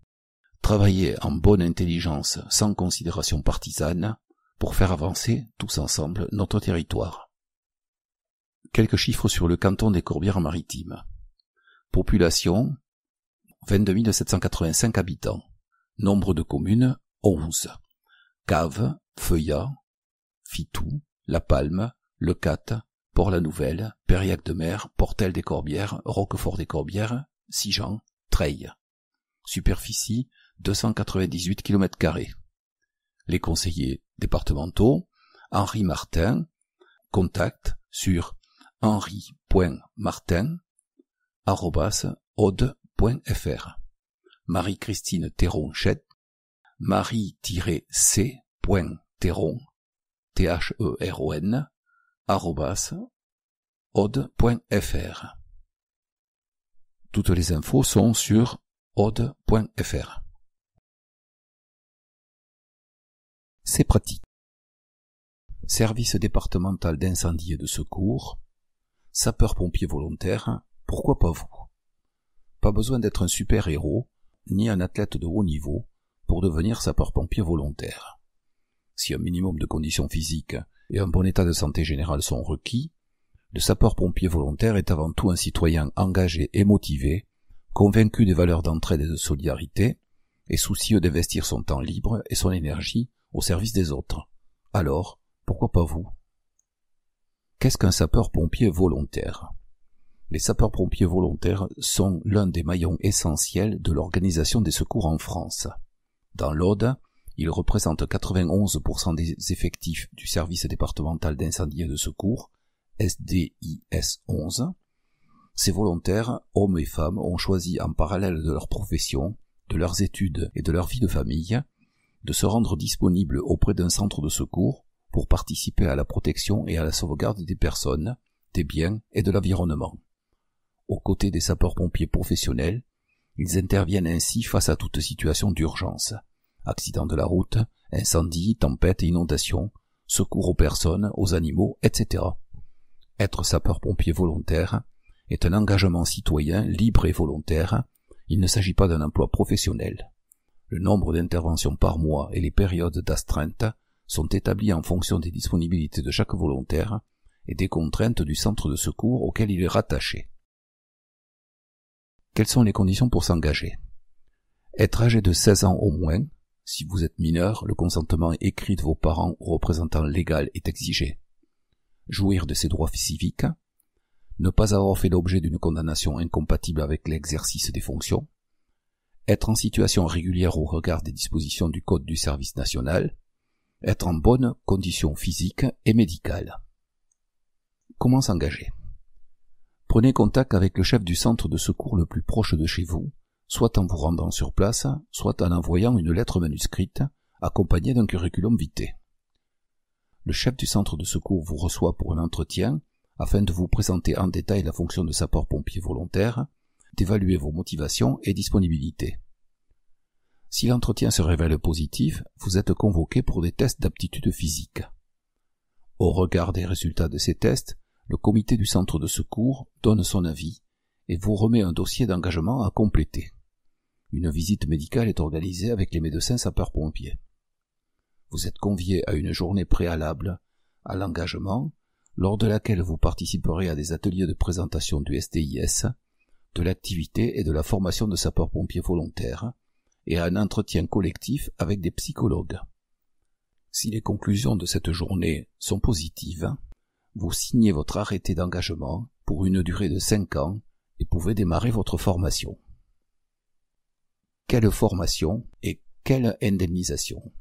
travailler en bonne intelligence sans considération partisane pour faire avancer tous ensemble notre territoire. Quelques chiffres sur le canton des Corbières-Maritimes. Population, 22 785 habitants. Nombre de communes, 11. Caves, Feuillat, Fitou, La Palme, Leucate, Port-la-Nouvelle, Périac-de-Mer, Portel-des-Corbières, Roquefort-des-Corbières, Sijan, Treille. Superficie, 298 km². Les conseillers départementaux, Henri Martin, contact sur henri.martin@aude.fr. Marie-Christine Théron-Chette, marie-c.théron, Theron, @aude.fr. Toutes les infos sont sur aude.fr. C'est pratique. Service départemental d'incendie et de secours, sapeur-pompier volontaire, pourquoi pas vous? Pas besoin d'être un super-héros, ni un athlète de haut niveau, pour devenir sapeur-pompier volontaire. Si un minimum de conditions physiques et un bon état de santé général sont requis, le sapeur-pompier volontaire est avant tout un citoyen engagé et motivé, convaincu des valeurs d'entraide et de solidarité, et soucieux d'investir son temps libre et son énergie au service des autres. Alors, pourquoi pas vous? Qu'est-ce qu'un sapeur-pompier volontaire? Les sapeurs-pompiers volontaires sont l'un des maillons essentiels de l'organisation des secours en France. Dans l'Aude, ils représentent 91% des effectifs du service départemental d'incendie et de secours, SDIS 11. Ces volontaires, hommes et femmes, ont choisi en parallèle de leur profession, de leurs études et de leur vie de famille, de se rendre disponibles auprès d'un centre de secours pour participer à la protection et à la sauvegarde des personnes, des biens et de l'environnement. Aux côtés des sapeurs-pompiers professionnels, ils interviennent ainsi face à toute situation d'urgence. Accidents de la route, incendies, tempêtes et inondations, secours aux personnes, aux animaux, etc. Être sapeur-pompier volontaire est un engagement citoyen libre et volontaire. Il ne s'agit pas d'un emploi professionnel. Le nombre d'interventions par mois et les périodes d'astreinte sont établis en fonction des disponibilités de chaque volontaire et des contraintes du centre de secours auquel il est rattaché. Quelles sont les conditions pour s'engager? Être âgé de 16 ans au moins. Si vous êtes mineur, le consentement écrit de vos parents ou représentant légal est exigé. Jouir de ses droits civiques. ne pas avoir fait l'objet d'une condamnation incompatible avec l'exercice des fonctions, être en situation régulière au regard des dispositions du Code du service national, être en bonne condition physique et médicale. Comment s'engager? Prenez contact avec le chef du centre de secours le plus proche de chez vous, soit en vous rendant sur place, soit en envoyant une lettre manuscrite accompagnée d'un curriculum vitae. Le chef du centre de secours vous reçoit pour un entretien afin de vous présenter en détail la fonction de sapeur-pompier volontaire, d'évaluer vos motivations et disponibilités. Si l'entretien se révèle positif, vous êtes convoqué pour des tests d'aptitude physique. Au regard des résultats de ces tests, le comité du centre de secours donne son avis et vous remet un dossier d'engagement à compléter. Une visite médicale est organisée avec les médecins sapeurs-pompiers. Vous êtes convié à une journée préalable à l'engagement, lors de laquelle vous participerez à des ateliers de présentation du SDIS, de l'activité et de la formation de sapeurs-pompiers volontaires, et à un entretien collectif avec des psychologues. Si les conclusions de cette journée sont positives, vous signez votre arrêté d'engagement pour une durée de 5 ans et pouvez démarrer votre formation. Quelle formation et quelle indemnisation?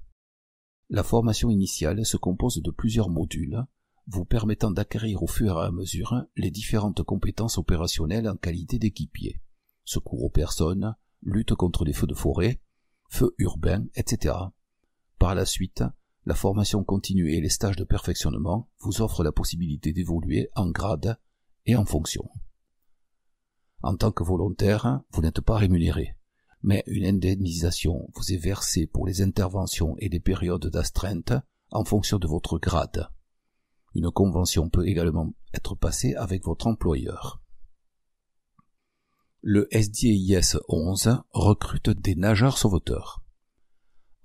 La formation initiale se compose de plusieurs modules, vous permettant d'acquérir au fur et à mesure les différentes compétences opérationnelles en qualité d'équipier, secours aux personnes, lutte contre les feux de forêt, feux urbains, etc. Par la suite, la formation continue et les stages de perfectionnement vous offrent la possibilité d'évoluer en grade et en fonction. En tant que volontaire, vous n'êtes pas rémunéré, mais une indemnisation vous est versée pour les interventions et les périodes d'astreinte en fonction de votre grade. Une convention peut également être passée avec votre employeur. Le SDIS 11 recrute des nageurs sauveteurs.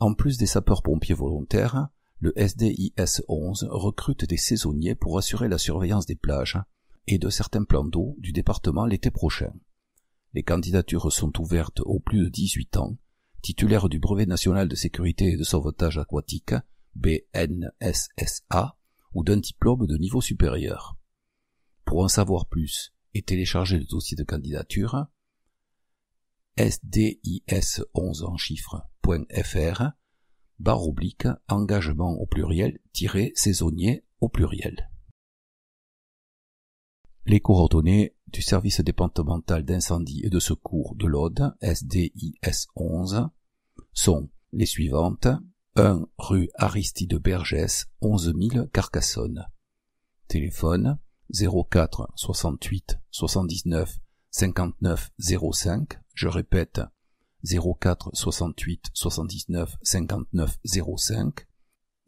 En plus des sapeurs-pompiers volontaires, le SDIS 11 recrute des saisonniers pour assurer la surveillance des plages et de certains plans d'eau du département l'été prochain. Les candidatures sont ouvertes aux plus de 18 ans, titulaires du brevet national de sécurité et de sauvetage aquatique, BNSSA, ou d'un diplôme de niveau supérieur. Pour en savoir plus et télécharger le dossier de candidature, sdis11 en chiffres.fr, / engagement au pluriel, saisonnier au pluriel. Les coordonnées du service départemental d'incendie et de secours de l'Aude, SDIS 11, sont les suivantes: 1 rue Aristide Bergès, 11 000 Carcassonne. Téléphone 04 68 79 59 05, je répète 04 68 79 59 05,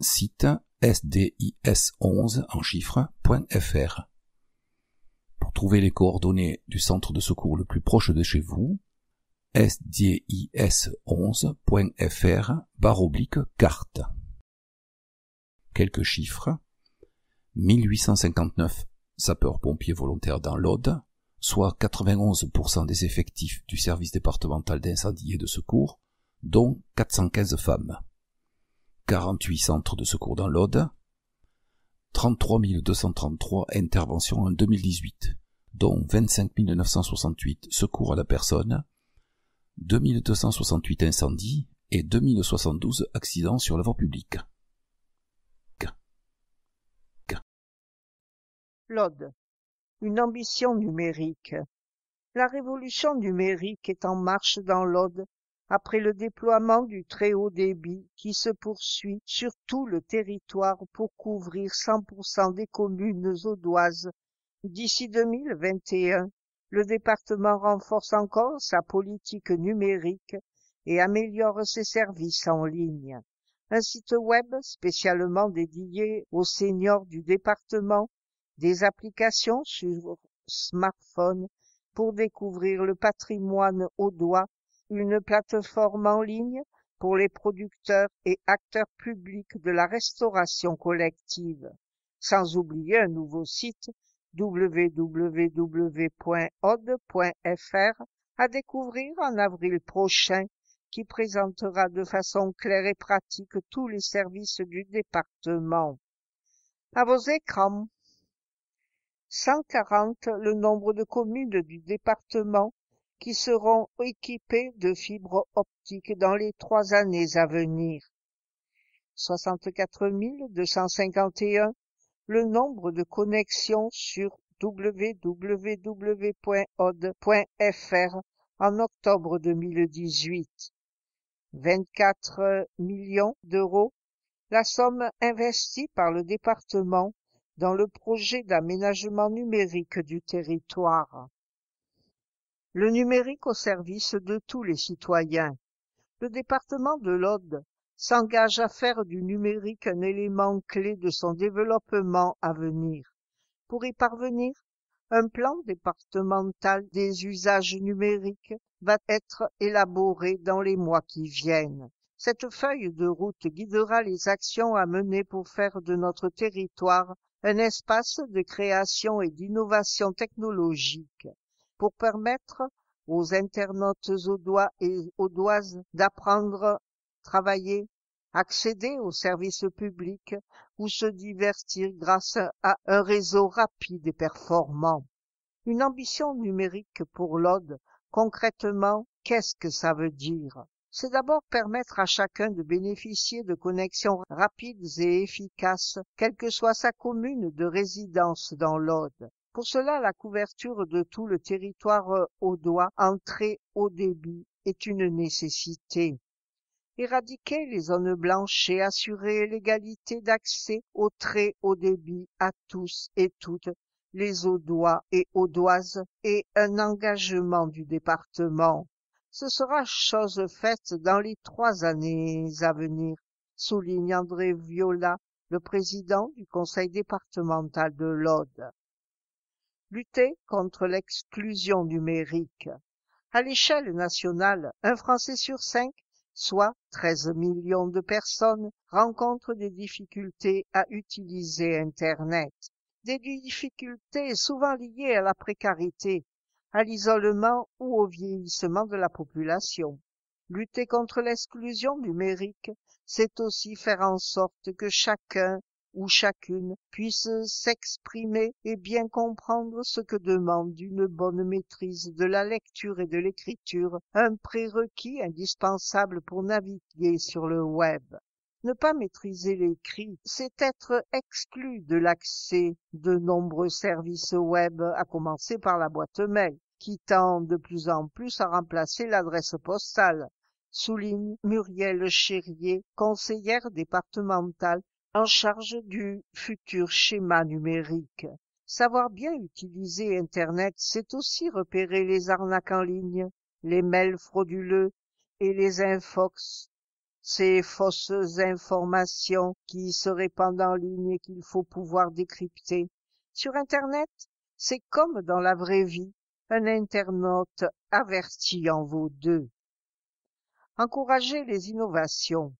site sdis11 en chiffres.fr. Pour trouver les coordonnées du centre de secours le plus proche de chez vous, sdis11.fr /carte. Quelques chiffres: 1859 sapeurs-pompiers volontaires dans l'Aude, soit 91% des effectifs du service départemental d'incendie et de secours, dont 415 femmes. 48 centres de secours dans l'Aude, 33 233 interventions en 2018, dont 25 968 secours à la personne, 2268 incendies et 2072 accidents sur la voie publique. L'Aude, une ambition numérique. La révolution numérique est en marche dans l'Aude après le déploiement du très haut débit qui se poursuit sur tout le territoire pour couvrir 100% des communes audoises. D'ici 2021, le département renforce encore sa politique numérique et améliore ses services en ligne. Un site web spécialement dédié aux seniors du département, des applications sur smartphone pour découvrir le patrimoine audois, une plateforme en ligne pour les producteurs et acteurs publics de la restauration collective, sans oublier un nouveau site www.aude.fr à découvrir en avril prochain, qui présentera de façon claire et pratique tous les services du département. À vos écrans. 140 le nombre de communes du département qui seront équipées de fibres optiques dans les 3 années à venir. 64 251 le nombre de connexions sur www.od.fr en octobre 2018. 24 millions d'euros la somme investie par le département dans le projet d'aménagement numérique du territoire. Le numérique au service de tous les citoyens. Le département de l'Aude s'engage à faire du numérique un élément clé de son développement à venir. Pour y parvenir, un plan départemental des usages numériques va être élaboré dans les mois qui viennent. Cette feuille de route guidera les actions à mener pour faire de notre territoire un espace de création et d'innovation technologique, pour permettre aux internautes audois et audoises d'apprendre, travailler, accéder aux services publics ou se divertir grâce à un réseau rapide et performant. Une ambition numérique pour l'Aude, concrètement, qu'est-ce que ça veut dire? C'est d'abord permettre à chacun de bénéficier de connexions rapides et efficaces, quelle que soit sa commune de résidence dans l'Aude. Pour cela, la couverture de tout le territoire audois en très haut débit est une nécessité. Éradiquer les zones blanches et assurer l'égalité d'accès au très haut débit à tous et toutes les audois et audoises est un engagement du département. Ce sera chose faite dans les 3 années à venir, souligne André Viola, le président du conseil départemental de l'Aude. Lutter contre l'exclusion numérique. À l'échelle nationale, un Français sur 5, soit 13 millions de personnes, rencontrent des difficultés à utiliser Internet. Des difficultés souvent liées à la précarité, à l'isolement ou au vieillissement de la population. Lutter contre l'exclusion numérique, c'est aussi faire en sorte que chacun ou chacune puisse s'exprimer et bien comprendre ce que demande une bonne maîtrise de la lecture et de l'écriture, un prérequis indispensable pour naviguer sur le web. Ne pas maîtriser l'écrit, c'est être exclu de l'accès de nombreux services web, à commencer par la boîte mail, qui tend de plus en plus à remplacer l'adresse postale, souligne Muriel Chérier, conseillère départementale en charge du futur schéma numérique. Savoir bien utiliser Internet, c'est aussi repérer les arnaques en ligne, les mails frauduleux et les infox, ces fausses informations qui se répandent en ligne et qu'il faut pouvoir décrypter. Sur Internet, c'est comme dans la vraie vie, un internaute averti en vaut 2. Encourager les innovations.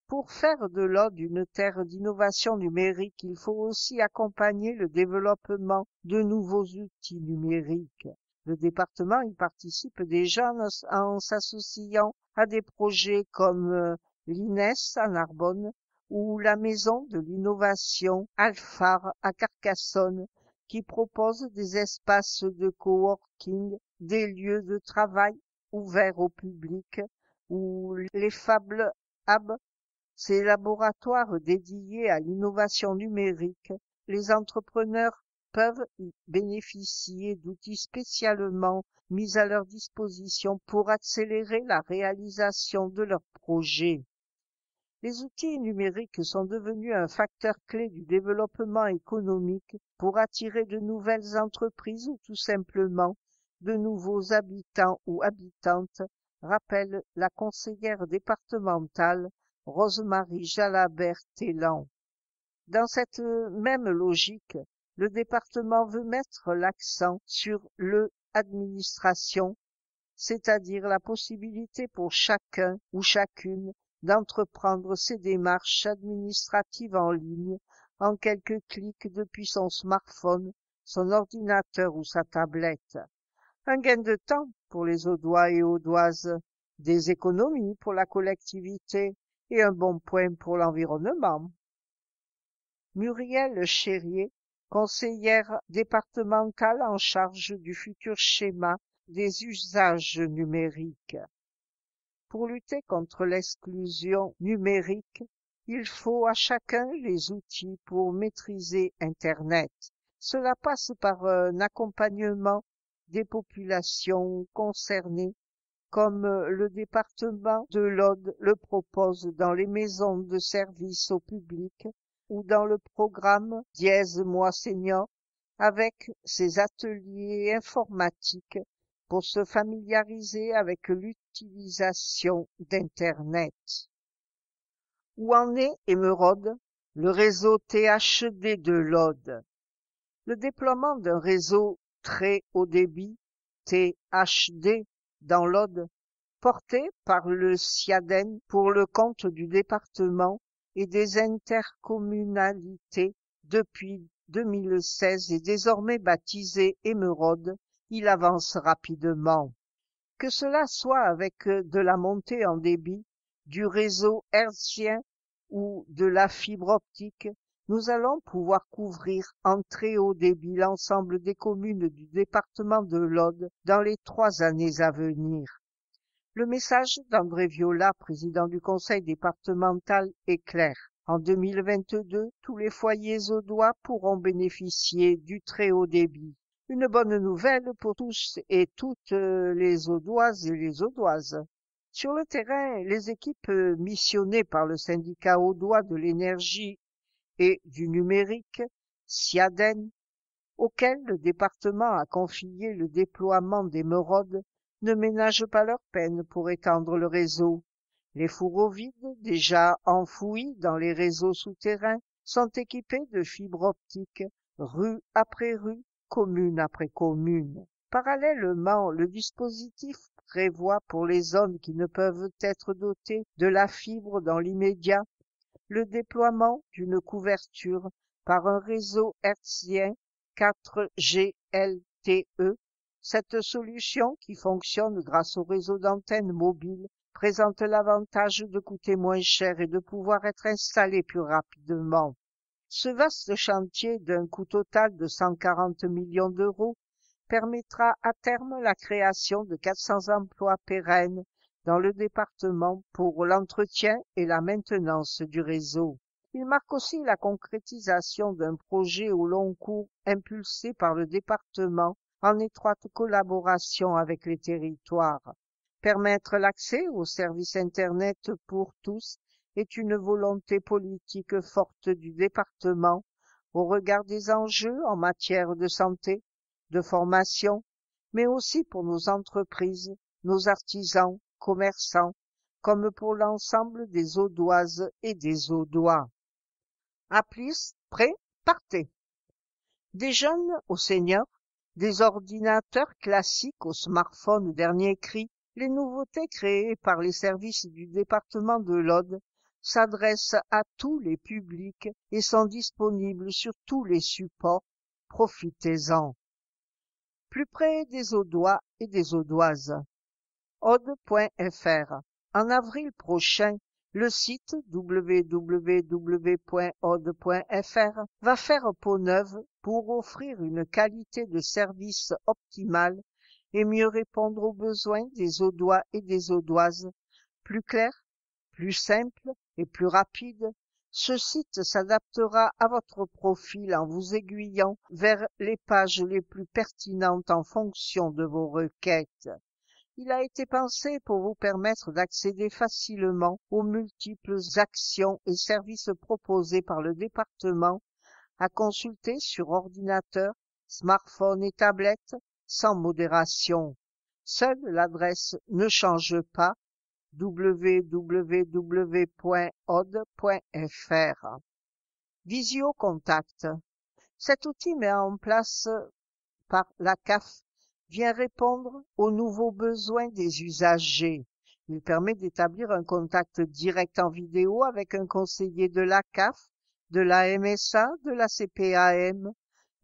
Pour faire de l'Aude une terre d'innovation numérique, il faut aussi accompagner le développement de nouveaux outils numériques. Le département y participe déjà en s'associant à des projets comme l'INES à Narbonne ou la Maison de l'innovation Alphar à Carcassonne, qui propose des espaces de coworking, des lieux de travail ouverts au public, ou les Fab Hub, ces laboratoires dédiés à l'innovation numérique. Les entrepreneurs peuvent y bénéficier d'outils spécialement mis à leur disposition pour accélérer la réalisation de leurs projets. Les outils numériques sont devenus un facteur clé du développement économique pour attirer de nouvelles entreprises ou tout simplement de nouveaux habitants ou habitantes, rappelle la conseillère départementale Rosemarie Jalabert-Télan. Dans cette même logique, le département veut mettre l'accent sur l'administration, c'est-à-dire la possibilité pour chacun ou chacune d'entreprendre ses démarches administratives en ligne en quelques clics depuis son smartphone, son ordinateur ou sa tablette. Un gain de temps pour les Audois et Audoises, des économies pour la collectivité et un bon point pour l'environnement. Muriel Chérier, conseillère départementale en charge du futur schéma des usages numériques. Pour lutter contre l'exclusion numérique, il faut à chacun les outils pour maîtriser Internet. Cela passe par un accompagnement des populations concernées, comme le département de l'Aude le propose dans les maisons de service au public ou dans le programme Dièse Moi Senior, avec ses ateliers informatiques pour se familiariser avec l'utilisation d'Internet. Où en est Émeraude, le réseau THD de l'Aude? Le déploiement d'un réseau très haut débit, THD, dans l'Aude, porté par le SIADEN pour le compte du département et des intercommunalités depuis 2016 est désormais baptisé Émeraude, il avance rapidement. Que cela soit avec de la montée en débit, du réseau hertzien ou de la fibre optique, nous allons pouvoir couvrir en très haut débit l'ensemble des communes du département de l'Aude dans les 3 années à venir. Le message d'André Viola, président du conseil départemental, est clair. En 2022, tous les foyers audois pourront bénéficier du très haut débit. Une bonne nouvelle pour tous et toutes les audoises et les audoises. Sur le terrain, les équipes missionnées par le syndicat audois de l'énergie et du numérique, SIADEN, auquel le département a confié le déploiement d'Émeraude, ne ménagent pas leur peine pour étendre le réseau. Les fourreaux vides, déjà enfouis dans les réseaux souterrains, sont équipés de fibres optiques, rue après rue, commune après commune. Parallèlement, le dispositif prévoit pour les zones qui ne peuvent être dotées de la fibre dans l'immédiat, le déploiement d'une couverture par un réseau hertzien 4G LTE. Cette solution, qui fonctionne grâce au réseau d'antennes mobiles, présente l'avantage de coûter moins cher et de pouvoir être installée plus rapidement. Ce vaste chantier d'un coût total de 140 millions d'euros permettra à terme la création de 400 emplois pérennes dans le département pour l'entretien et la maintenance du réseau. Il marque aussi la concrétisation d'un projet au long cours impulsé par le département en étroite collaboration avec les territoires. Permettre l'accès aux services Internet pour tous est une volonté politique forte du département au regard des enjeux en matière de santé, de formation, mais aussi pour nos entreprises, nos artisans, commerçants, comme pour l'ensemble des audoises et des audois. Applis, prêt, partez. Des jeunes aux seniors, des ordinateurs classiques aux smartphones dernier cri, les nouveautés créées par les services du département de l'Aude s'adressent à tous les publics et sont disponibles sur tous les supports. Profitez-en. Plus près des Audois et des Audoises. Aude.fr. En avril prochain, le site www.aude.fr va faire peau neuve pour offrir une qualité de service optimale et mieux répondre aux besoins des Audois et des Audoises. Plus clair, plus simple et plus rapide, ce site s'adaptera à votre profil en vous aiguillant vers les pages les plus pertinentes en fonction de vos requêtes. Il a été pensé pour vous permettre d'accéder facilement aux multiples actions et services proposés par le département, à consulter sur ordinateur, smartphone et tablette, sans modération. Seule l'adresse ne change pas, www.aude.fr. Visiocontact. Cet outil mis en place par la CAF vient répondre aux nouveaux besoins des usagers. Il permet d'établir un contact direct en vidéo avec un conseiller de la CAF, de la MSA, de la CPAM,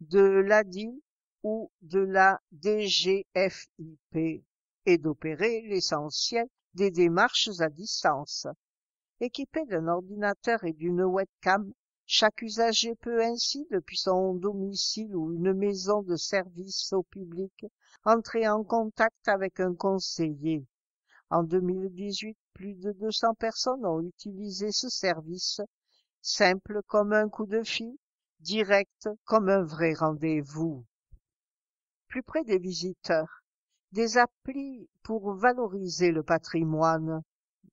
de l'ADIL ou de la DGFIP et d'opérer l'essentiel des démarches à distance. Équipé d'un ordinateur et d'une webcam, Chaque usager peut ainsi, depuis son domicile ou une maison de service au public, entrer en contact avec un conseiller. En 2018, plus de 200 personnes ont utilisé ce service, simple comme un coup de fil, direct comme un vrai rendez-vous. Plus près des visiteurs, des applis pour valoriser le patrimoine.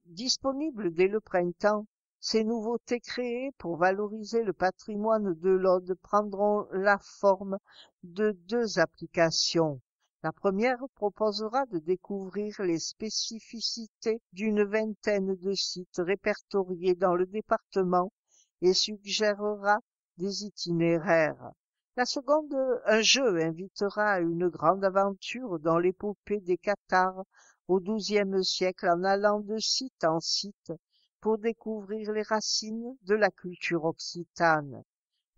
Disponibles dès le printemps, ces nouveautés créées pour valoriser le patrimoine de l'Aude prendront la forme de 2 applications. La première proposera de découvrir les spécificités d'une vingtaine de sites répertoriés dans le département et suggérera des itinéraires. La seconde, un jeu, invitera à une grande aventure dans l'épopée des Cathares au XIIe siècle en allant de site en site pour découvrir les racines de la culture occitane.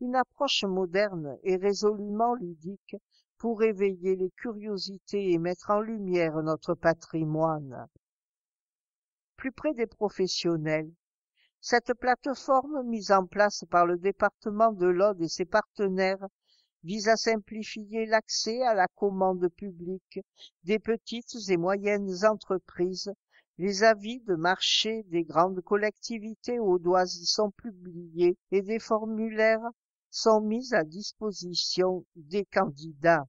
Une approche moderne et résolument ludique pour éveiller les curiosités et mettre en lumière notre patrimoine. Plus près des professionnels, cette plateforme mise en place par le département de l'Aude et ses partenaires vise à simplifier l'accès à la commande publique des petites et moyennes entreprises. Les avis de marché des grandes collectivités audoises y sont publiés et des formulaires sont mis à disposition des candidats.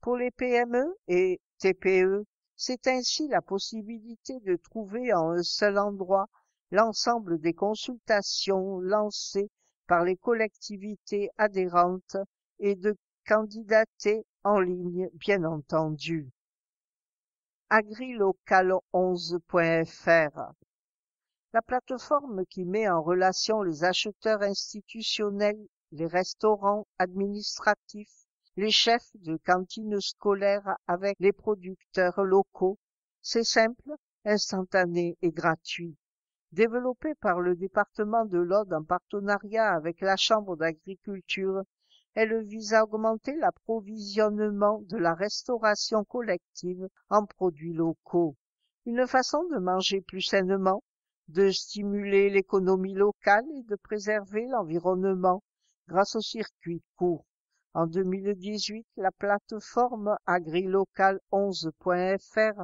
Pour les PME et TPE, c'est ainsi la possibilité de trouver en un seul endroit l'ensemble des consultations lancées par les collectivités adhérentes et de candidater en ligne, bien entendu. agrilocal11.fr, la plateforme qui met en relation les acheteurs institutionnels, les restaurants administratifs, les chefs de cantines scolaires avec les producteurs locaux. C'est simple, instantané et gratuit. Développé par le département de l'Aude en partenariat avec la Chambre d'agriculture, elle vise à augmenter l'approvisionnement de la restauration collective en produits locaux. Une façon de manger plus sainement, de stimuler l'économie locale et de préserver l'environnement grâce aux circuits courts. En 2018, la plateforme agrilocal11.fr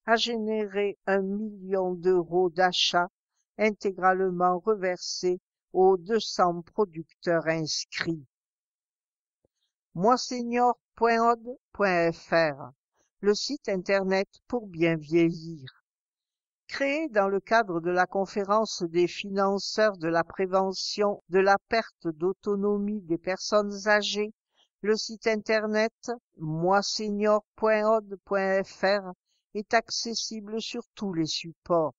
a généré 1 million d'euros d'achats intégralement reversés aux 200 producteurs inscrits. moisenior.aude.fr, le site internet pour bien vieillir. Créé dans le cadre de la conférence des financeurs de la prévention de la perte d'autonomie des personnes âgées, le site internet moisenior.aude.fr est accessible sur tous les supports.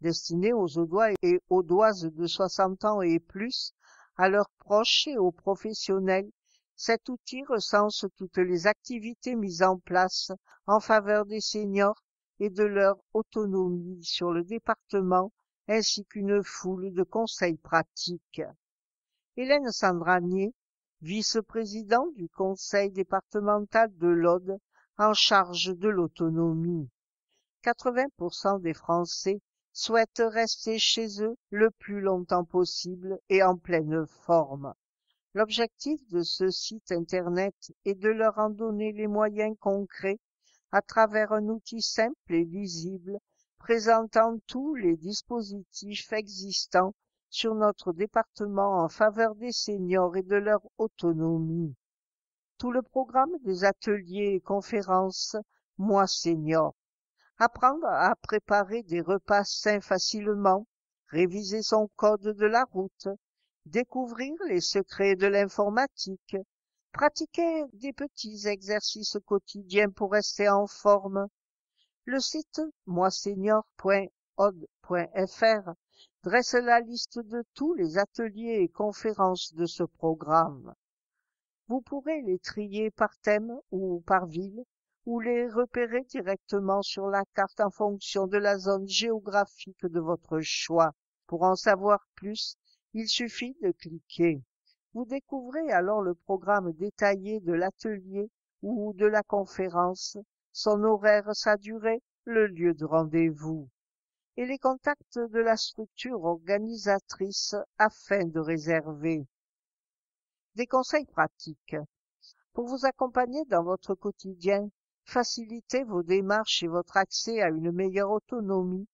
Destiné aux Audois et Audoises de 60 ans et plus, à leurs proches et aux professionnels, cet outil recense toutes les activités mises en place en faveur des seniors et de leur autonomie sur le département, ainsi qu'une foule de conseils pratiques. Hélène Sandranier, vice-présidente du conseil départemental de l'Aude, en charge de l'autonomie. 80% des Français souhaitent rester chez eux le plus longtemps possible et en pleine forme. L'objectif de ce site internet est de leur en donner les moyens concrets à travers un outil simple et lisible présentant tous les dispositifs existants sur notre département en faveur des seniors et de leur autonomie. Tout le programme des ateliers et conférences Moi Senior. Apprendre à préparer des repas sains facilement, réviser son code de la route, découvrir les secrets de l'informatique, pratiquer des petits exercices quotidiens pour rester en forme. Le site moisenior.aude.fr dresse la liste de tous les ateliers et conférences de ce programme. Vous pourrez les trier par thème ou par ville, ou les repérer directement sur la carte en fonction de la zone géographique de votre choix. Pour en savoir plus, il suffit de cliquer. Vous découvrez alors le programme détaillé de l'atelier ou de la conférence, son horaire, sa durée, le lieu de rendez-vous, et les contacts de la structure organisatrice afin de réserver. Des conseils pratiques. Pour vous accompagner dans votre quotidien, faciliter vos démarches et votre accès à une meilleure autonomie,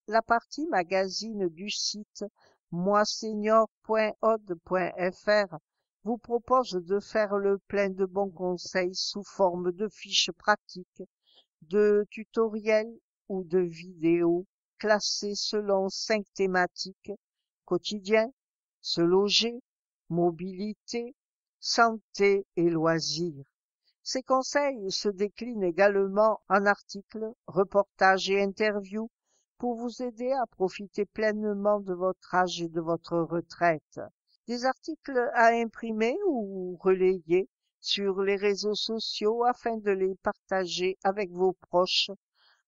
la partie magazine du site moisenior.od.fr vous propose de faire le plein de bons conseils sous forme de fiches pratiques, de tutoriels ou de vidéos classées selon 5 thématiques: quotidien, se loger, mobilité, santé et loisirs. Ces conseils se déclinent également en articles, reportages et interviews pour vous aider à profiter pleinement de votre âge et de votre retraite. Des articles à imprimer ou relayer sur les réseaux sociaux afin de les partager avec vos proches.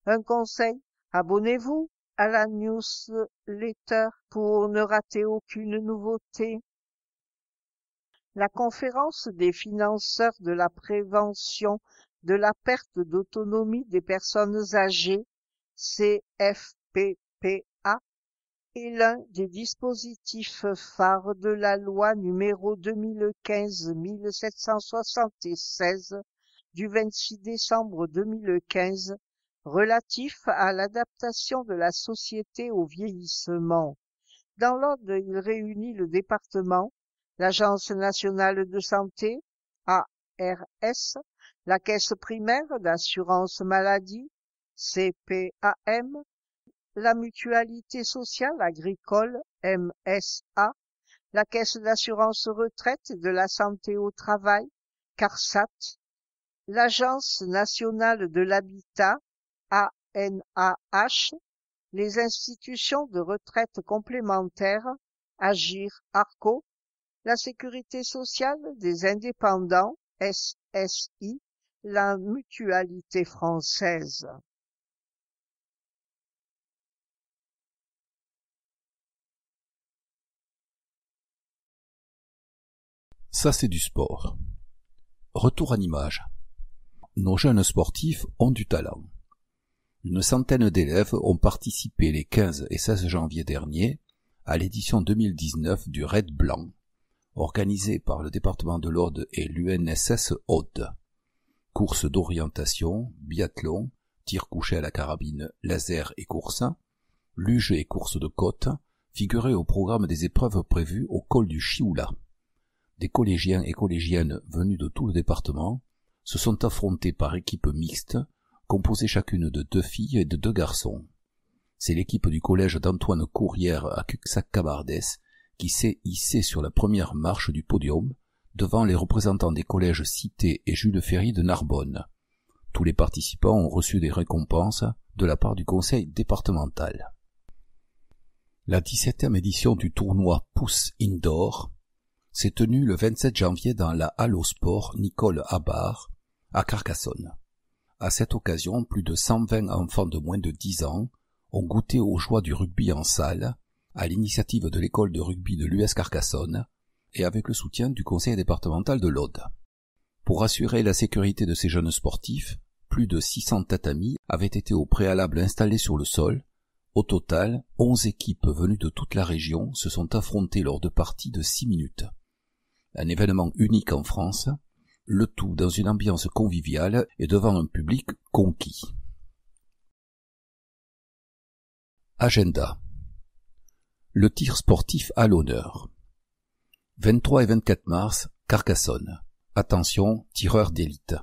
Un conseil, abonnez-vous à la newsletter pour ne rater aucune nouveauté. La conférence des financeurs de la prévention de la perte d'autonomie des personnes âgées, CFPPA, est l'un des dispositifs phares de la loi numéro 2015-1776 du 26 décembre 2015 relatif à l'adaptation de la société au vieillissement. Dans l'ordre, il réunit le département, l'Agence nationale de santé, ARS, la Caisse primaire d'assurance maladie, CPAM, la Mutualité sociale agricole, MSA, la Caisse d'assurance retraite et de la santé au travail, CARSAT, l'Agence nationale de l'habitat, ANAH, les institutions de retraite complémentaires, AGIR-ARCO, la Sécurité sociale des indépendants, SSI, la Mutualité française. Ça, c'est du sport. Retour en image. Nos jeunes sportifs ont du talent. Une centaine d'élèves ont participé les 15 et 16 janvier dernier à l'édition 2019 du Raid Blanc, organisé par le département de l'Aude et l'UNSS Aude. Courses d'orientation, biathlon, tir couché à la carabine, laser et course, luge et courses de côte figuraient au programme des épreuves prévues au col du Chioula. Des collégiens et collégiennes venus de tout le département se sont affrontés par équipes mixtes, composées chacune de 2 filles et de 2 garçons. C'est l'équipe du collège d'Antoine Courrière à Cuxac-Cabardès qui s'est hissée sur la première marche du podium devant les représentants des collèges Cité et Jules Ferry de Narbonne. Tous les participants ont reçu des récompenses de la part du conseil départemental. La 17e édition du tournoi Pouce Indoor s'est tenue le 27 janvier dans la Halle au Sport Nicole Habart à Carcassonne. À cette occasion, plus de 120 enfants de moins de 10 ans ont goûté aux joies du rugby en salle, à l'initiative de l'école de rugby de l'US Carcassonne et avec le soutien du conseil départemental de l'Aude. Pour assurer la sécurité de ces jeunes sportifs, plus de 600 tatamis avaient été au préalable installés sur le sol. Au total, 11 équipes venues de toute la région se sont affrontées lors de parties de 6 minutes. Un événement unique en France, le tout dans une ambiance conviviale et devant un public conquis. Agenda. Le tir sportif à l'honneur. 23 et 24 mars, Carcassonne. Attention, tireurs d'élite.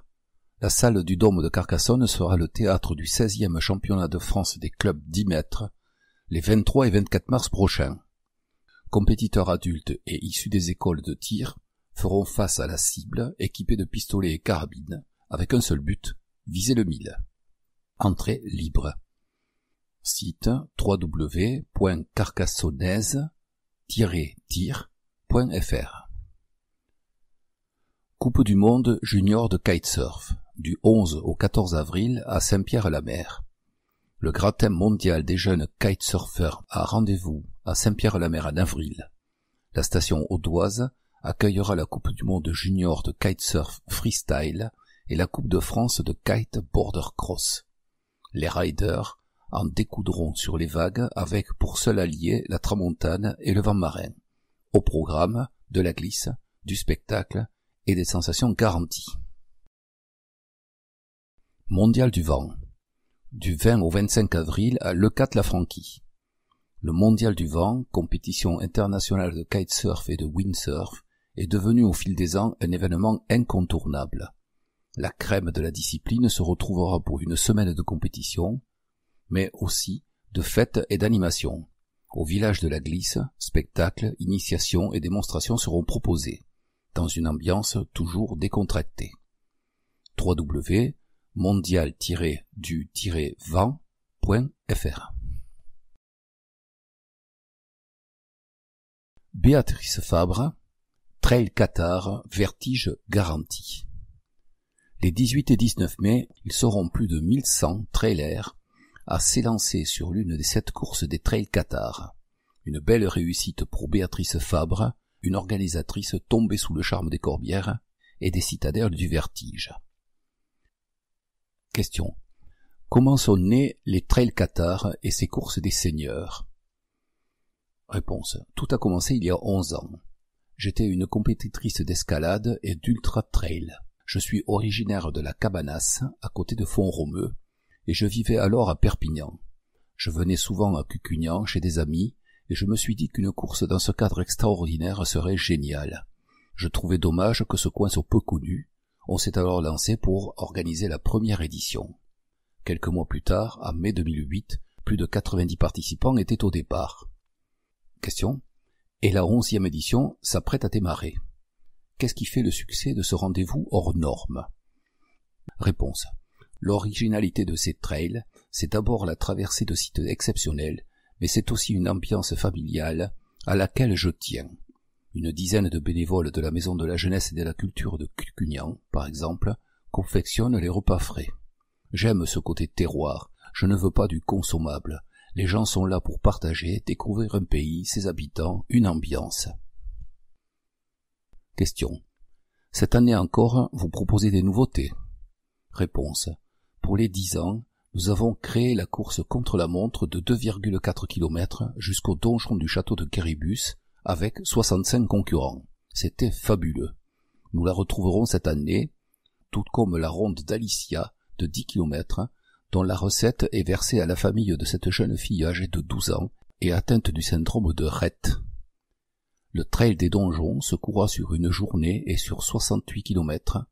La salle du Dôme de Carcassonne sera le théâtre du 16e championnat de France des clubs 10 mètres, les 23 et 24 mars prochains. Compétiteurs adultes et issus des écoles de tir feront face à la cible équipés de pistolets et carabines, avec un seul but, viser le 1000. Entrée libre. Site www.carcassonnaise-tir.fr. Coupe du monde junior de kitesurf, du 11 au 14 avril à Saint-Pierre-la-Mer. Le grand thème mondial des jeunes kitesurfers a rendez-vous à Saint-Pierre-la-Mer en avril. La station audoise accueillera la Coupe du monde junior de kitesurf freestyle et la Coupe de France de kite border cross. Les riders en découdront sur les vagues avec pour seul allié la tramontane et le vent marin. Au programme, de la glisse, du spectacle et des sensations garanties. Mondial du vent. Du 20 au 25 avril à Leucate-la-Franquie. Le Mondial du vent, compétition internationale de kitesurf et de windsurf, est devenu au fil des ans un événement incontournable. La crème de la discipline se retrouvera pour une semaine de compétition, mais aussi de fêtes et d'animations. Au village de la Glisse, spectacles, initiations et démonstrations seront proposés, dans une ambiance toujours décontractée. www.mondial-du-vent.fr Béatrice Fabre, Trail Qatar, vertige garanti. Les 18 et 19 mai, ils seront plus de 1100 trailers à s'élancer sur l'une des 7 courses des Trail Qatar. Une belle réussite pour Béatrice Fabre, une organisatrice tombée sous le charme des corbières et des citadelles du vertige. Question. Comment sont nés les Trail Qatar et ces courses des seigneurs? Réponse. Tout a commencé il y a 11 ans. J'étais une compétitrice d'escalade et d'ultra-trail. Je suis originaire de la Cabanas, à côté de Font-Romeu, et je vivais alors à Perpignan. Je venais souvent à Cucugnan chez des amis, et je me suis dit qu'une course dans ce cadre extraordinaire serait géniale. Je trouvais dommage que ce coin soit peu connu. On s'est alors lancé pour organiser la première édition. Quelques mois plus tard, en mai 2008, plus de 90 participants étaient au départ. Question. Et la 11e édition s'apprête à démarrer. Qu'est-ce qui fait le succès de ce rendez-vous hors norme? Réponse. L'originalité de ces trails, c'est d'abord la traversée de sites exceptionnels, mais c'est aussi une ambiance familiale à laquelle je tiens. Une dizaine de bénévoles de la Maison de la Jeunesse et de la Culture de Cucugnan, par exemple, confectionnent les repas frais. J'aime ce côté terroir, je ne veux pas du consommable. Les gens sont là pour partager, découvrir un pays, ses habitants, une ambiance. Question. Cette année encore, vous proposez des nouveautés? Réponse. Pour les 10 ans, nous avons créé la course contre-la-montre de 2,4 km jusqu'au donjon du château de Quéribus avec 65 concurrents. C'était fabuleux. Nous la retrouverons cette année, tout comme la ronde d'Alicia de 10 km, dont la recette est versée à la famille de cette jeune fille âgée de 12 ans et atteinte du syndrome de Rett. Le trail des donjons se courra sur une journée et sur 68 km,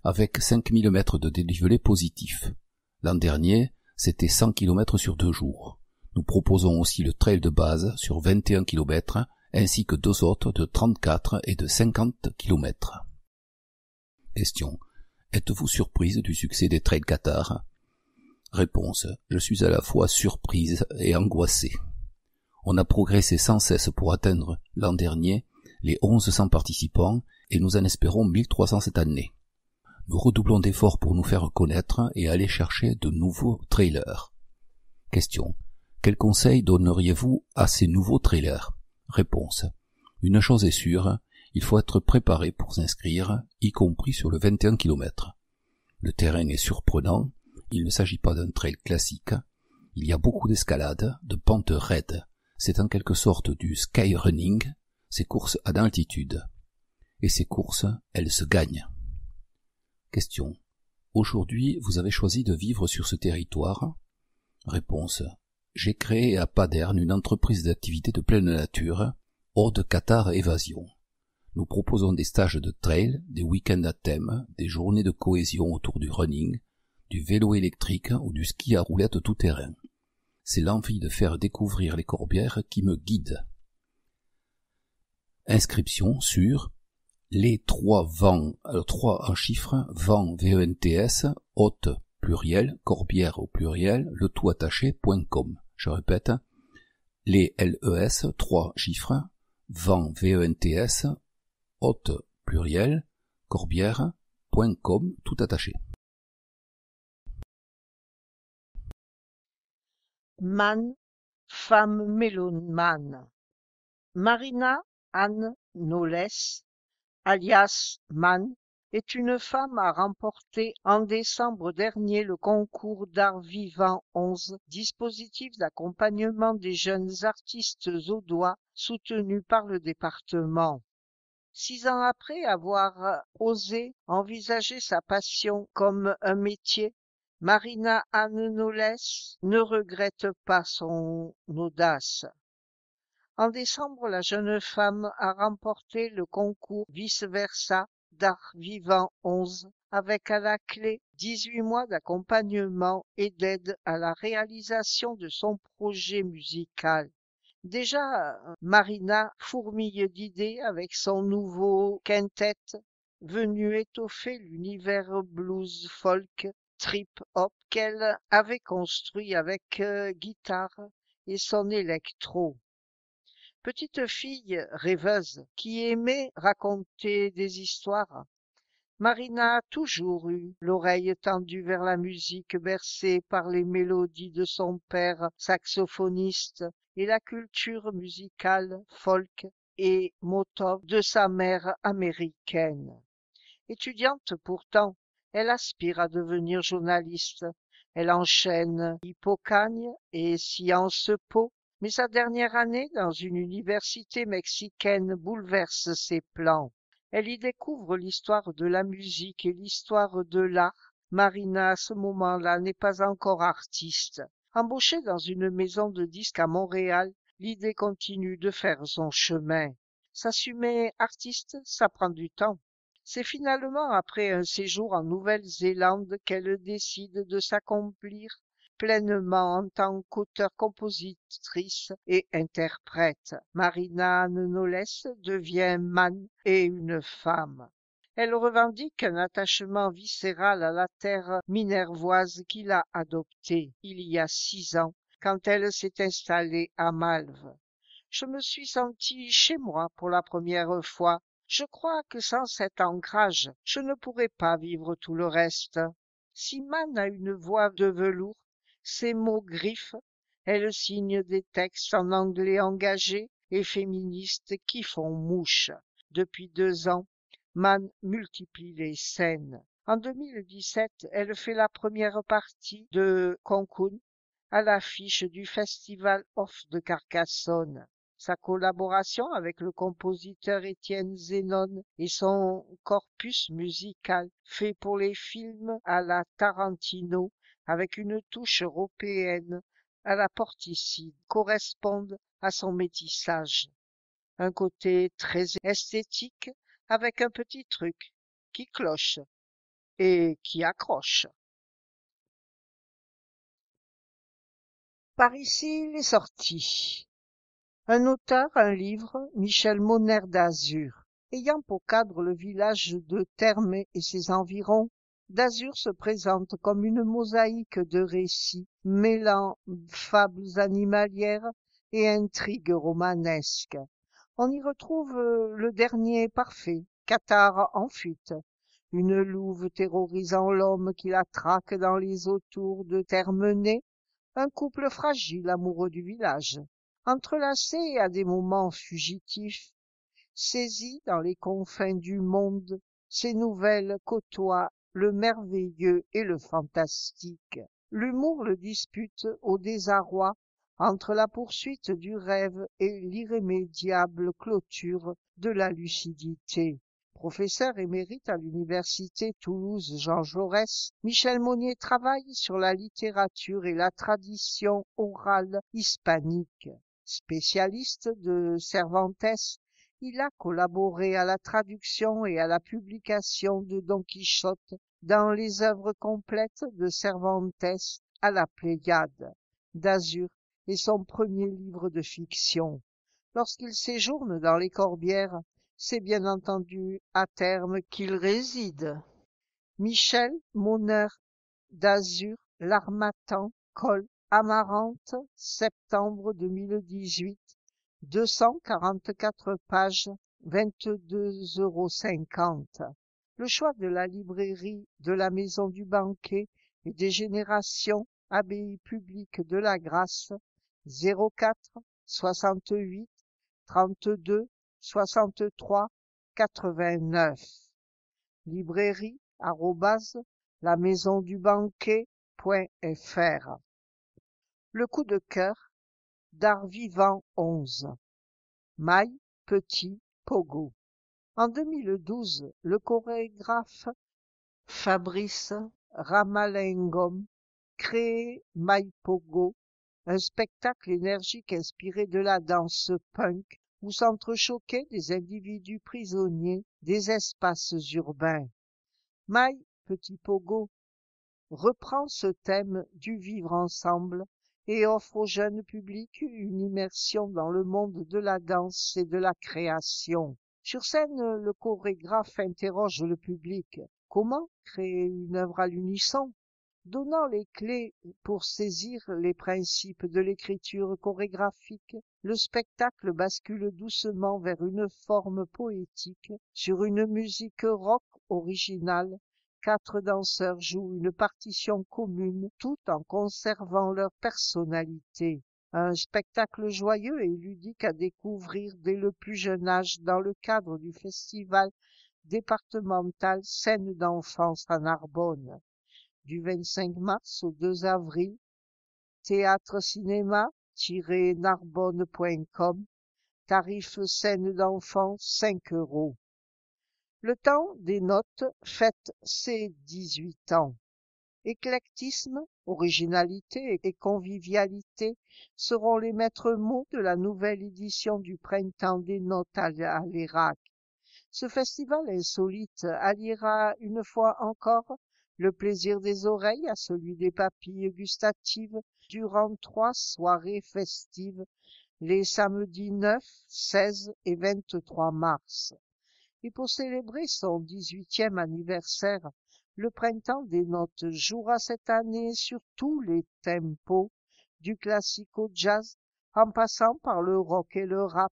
avec 5000 mètres de dénivelé positif. L'an dernier, c'était 100 km sur 2 jours. Nous proposons aussi le trail de base sur 21 km, ainsi que 2 autres de 34 et de 50 km. Question. Êtes-vous surprise du succès des Trail Qatar? Réponse. Je suis à la fois surprise et angoissée. On a progressé sans cesse pour atteindre, l'an dernier, les 1100 participants et nous en espérons 1300 cette année. Nous redoublons d'efforts pour nous faire connaître et aller chercher de nouveaux trailers. Question. Quel conseil donneriez-vous à ces nouveaux trailers? Réponse. Une chose est sûre, il faut être préparé pour s'inscrire, y compris sur le 21 km. Le terrain est surprenant, il ne s'agit pas d'un trail classique, il y a beaucoup d'escalade, de pentes raides. C'est en quelque sorte du skyrunning, ces courses à d'altitude. Et ces courses, elles se gagnent. Question. Aujourd'hui, vous avez choisi de vivre sur ce territoire? Réponse. J'ai créé à Paderne une entreprise d'activité de pleine nature, Ode Qatar Évasion. Nous proposons des stages de trail, des week-ends à thème, des journées de cohésion autour du running, du vélo électrique ou du ski à roulettes tout-terrain. C'est l'envie de faire découvrir les corbières qui me guide. Inscription sur les 3 vents, 3 en chiffres, vents VENTS, hôte pluriel, corbière au pluriel, le tout attaché.com. Je répète, les LES, 3 chiffres, vents VENTS, hôte pluriel, corbière.com, tout attaché. Man, femme mélomane. Marina Anne Knowles, alias Man, est une femme à remporter en décembre dernier le concours d'art vivant 11, dispositif d'accompagnement des jeunes artistes audois soutenu par le département. 6 ans après avoir osé envisager sa passion comme un métier, Marina Anne Knowles ne regrette pas son audace. En décembre, la jeune femme a remporté le concours Vice-Versa d'Art Vivant 11 avec à la clé 18 mois d'accompagnement et d'aide à la réalisation de son projet musical. Déjà, Marina fourmille d'idées avec son nouveau quintet venu étoffer l'univers blues folk trip-hop qu'elle avait construit avec guitare et son électro. Petite fille rêveuse qui aimait raconter des histoires, Marina a toujours eu l'oreille tendue vers la musique bercée par les mélodies de son père saxophoniste et la culture musicale folk et motown de sa mère américaine. Étudiante pourtant, elle aspire à devenir journaliste. Elle enchaîne Hippocagne et Sciences Po, mais sa dernière année dans une université mexicaine bouleverse ses plans. Elle y découvre l'histoire de la musique et l'histoire de l'art. Marina, à ce moment-là, n'est pas encore artiste. Embauchée dans une maison de disques à Montréal, l'idée continue de faire son chemin. S'assumer artiste, ça prend du temps. C'est finalement après un séjour en Nouvelle-Zélande qu'elle décide de s'accomplir pleinement en tant qu'auteure-compositrice et interprète. Marina Anne Knowles devient manne et une femme. Elle revendique un attachement viscéral à la terre minervoise qu'il a adoptée il y a 6 ans quand elle s'est installée à Malves. Je me suis sentie chez moi pour la première fois. Je crois que sans cet ancrage, je ne pourrais pas vivre tout le reste. Si Man a une voix de velours, ses mots griffent, elle signe des textes en anglais engagés et féministes qui font mouche. Depuis 2 ans, Man multiplie les scènes. En 2017, elle fait la première partie de Cancun à l'affiche du Festival Off de Carcassonne. Sa collaboration avec le compositeur Étienne Zénon et son corpus musical fait pour les films à la Tarantino avec une touche européenne à la Porticide correspondent à son métissage. Un côté très esthétique avec un petit truc qui cloche et qui accroche. Par ici les sorties. Un auteur, un livre, Michel Moner d'Azur. Ayant pour cadre le village de Thermé et ses environs, d'Azur se présente comme une mosaïque de récits mêlant fables animalières et intrigues romanesques. On y retrouve le dernier parfait, Cathare en fuite, une louve terrorisant l'homme qui la traque dans les autours de Termenée, un couple fragile amoureux du village. Entrelacés à des moments fugitifs, saisis dans les confins du monde, ces nouvelles côtoient le merveilleux et le fantastique. L'humour le dispute au désarroi entre la poursuite du rêve et l'irrémédiable clôture de la lucidité. Professeur émérite à l'université Toulouse Jean Jaurès, Michel Monnier travaille sur la littérature et la tradition orale hispanique. Spécialiste de Cervantes, il a collaboré à la traduction et à la publication de Don Quichotte dans les œuvres complètes de Cervantes à la Pléiade. D'Azur est son premier livre de fiction. Lorsqu'il séjourne dans les Corbières, c'est bien entendu à Terme qu'il réside. Michel Moner d'Azur, L'Harmattan, Col, Amarante, septembre 2018, 244 pages, 22,50 €. Le choix de la librairie de la Maison du Banquet et des Générations, Abbaye publique de la Grâce, 04 68 32 63 89. Librairie @lamaisondubanquet.fr. Le coup de cœur d'Art Vivant 11. Maille Petit Pogo. En 2012, le chorégraphe Fabrice Ramalingom crée Maipogo, un spectacle énergique inspiré de la danse punk où s'entrechoquaient des individus prisonniers des espaces urbains. Mai Petit Pogo reprend ce thème du vivre ensemble et offre au jeune public une immersion dans le monde de la danse et de la création. Sur scène, le chorégraphe interroge le public. Comment créer une œuvre à l'unisson? Donnant les clés pour saisir les principes de l'écriture chorégraphique, le spectacle bascule doucement vers une forme poétique sur une musique rock originale. 4 danseurs jouent une partition commune tout en conservant leur personnalité. Un spectacle joyeux et ludique à découvrir dès le plus jeune âge dans le cadre du festival départemental Scènes d'enfance à Narbonne. Du 25 mars au 2 avril, théâtre-cinéma-narbonne.com, tarif scène d'enfants 5 €. Le temps des notes fête ses 18 ans. Éclectisme, originalité et convivialité seront les maîtres mots de la nouvelle édition du Printemps des notes à l'Irak. Ce festival insolite alliera une fois encore le plaisir des oreilles à celui des papilles gustatives durant 3 soirées festives les samedis 9, 16 et 23 mars. Et pour célébrer son 18e anniversaire, le Printemps des notes jouera cette année sur tous les tempos, du classique au jazz, en passant par le rock et le rap,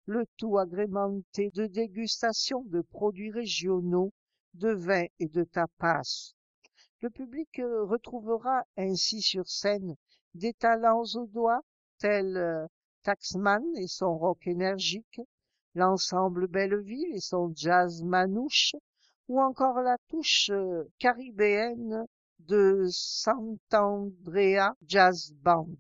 le tout agrémenté de dégustations de produits régionaux, de vins et de tapas. Le public retrouvera ainsi sur scène des talents aux doigts tels Taxman et son rock énergique, l'ensemble Belleville et son jazz manouche, ou encore la touche caribéenne de Sant'Andrea Jazz Band.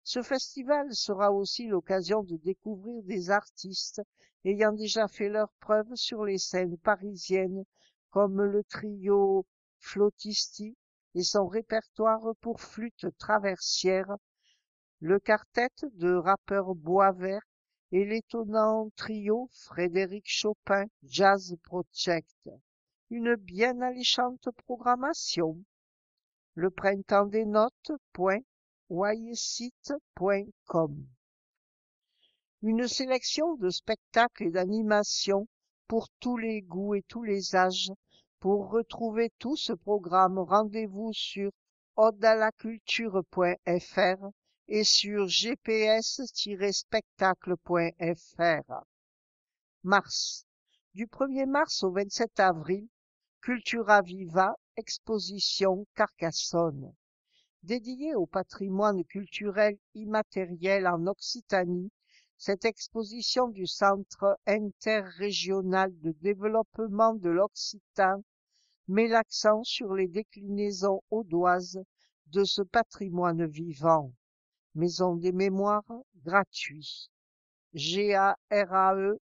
Ce festival sera aussi l'occasion de découvrir des artistes ayant déjà fait leurs preuves sur les scènes parisiennes, comme le trio Flotisti et son répertoire pour flûte traversière, le quartet de rappeurs Boisvert et l'étonnant trio Frédéric Chopin Jazz Project. Une bien alléchante programmation. Le printemps des notes.wysite.com. Une sélection de spectacles et d'animations pour tous les goûts et tous les âges. Pour retrouver tout ce programme, rendez-vous sur odalaculture.fr et sur gps-spectacle.fr. Mars. Du 1er mars au 27 avril, Cultura Viva, exposition Carcassonne. Dédiée au patrimoine culturel immatériel en Occitanie, cette exposition du Centre interrégional de développement de l'Occitan met l'accent sur les déclinaisons audoises de ce patrimoine vivant. Maison des mémoires gratuit. garae.fr.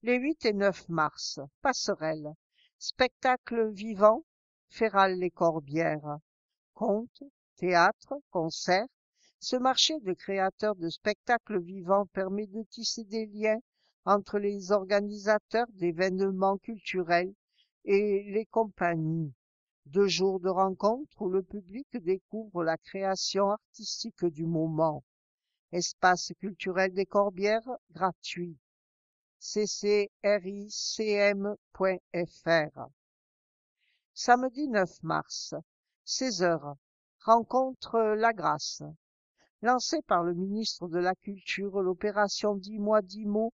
Les 8 et 9 mars, Passerelle, spectacle vivant, Ferral-les-Corbières, contes, théâtre, concerts. Ce marché de créateurs de spectacles vivants permet de tisser des liens entre les organisateurs d'événements culturels et les compagnies. 2 jours de rencontres où le public découvre la création artistique du moment. Espace culturel des Corbières gratuit. ccricm.fr. Samedi 9 mars, 16 h, rencontre La Grâce. Lancée par le ministre de la Culture, l'opération 10 mois 10 mots,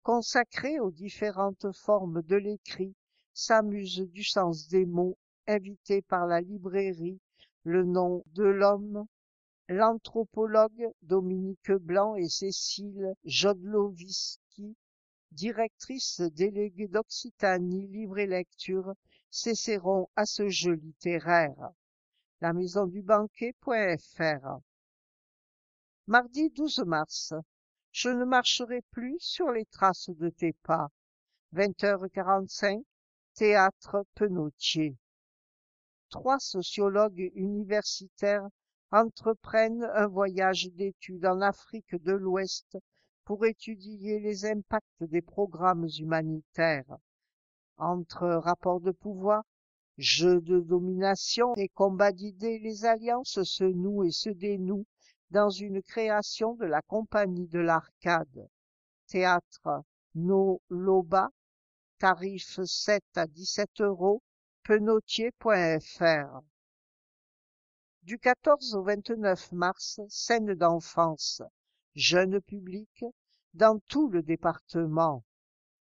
consacrée aux différentes formes de l'écrit, s'amuse du sens des mots, invité par la librairie Le Nom de l'Homme, l'anthropologue Dominique Blanc et Cécile Jodlowski, directrice déléguée d'Occitanie Livre et Lecture, s'essaieront à ce jeu littéraire. La maison du banquet.fr. Mardi 12 mars, Je ne marcherai plus sur les traces de tes pas. 20h45, théâtre Penautier. 3 sociologues universitaires entreprennent un voyage d'études en Afrique de l'Ouest pour étudier les impacts des programmes humanitaires. Entre rapports de pouvoir, jeux de domination et combats d'idées, les alliances se nouent et se dénouent dans une création de la Compagnie de l'Arcade. Théâtre No Loba, tarif 7 à 17 €, penautier.fr. Du 14 au 29 mars, scène d'enfance, jeune public, dans tout le département.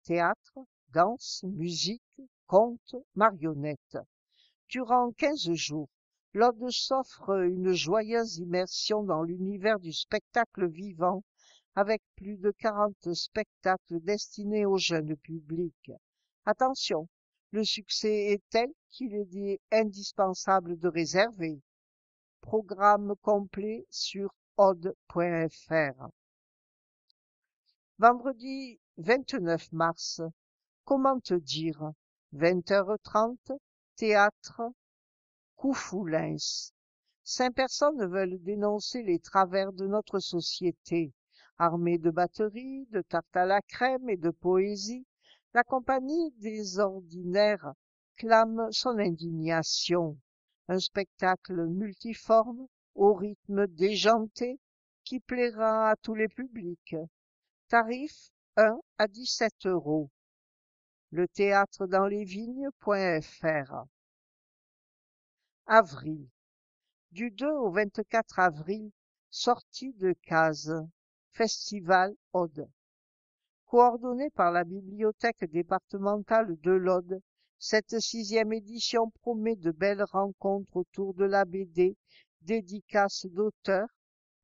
Théâtre, danse, musique, contes, marionnettes. Durant 15 jours, l'Aude s'offre une joyeuse immersion dans l'univers du spectacle vivant avec plus de 40 spectacles destinés au jeune public. Attention, le succès est tel qu'il est indispensable de réserver. Programme complet sur aude.fr. Vendredi 29 mars, comment te dire, 20h30, théâtre Coufoulins. 5 personnes veulent dénoncer les travers de notre société. Armée de batteries, de tartes à la crème et de poésie, la compagnie des ordinaires clame son indignation. Un spectacle multiforme, au rythme déjanté, qui plaira à tous les publics. Tarif 1 à 17 €. Le théâtre dans les vignes.fr. Avril. Du 2 au 24 avril, sortie de case. Festival Aude. Coordonnée par la bibliothèque départementale de l'Aude, cette 6e édition promet de belles rencontres autour de la BD, dédicaces d'auteurs,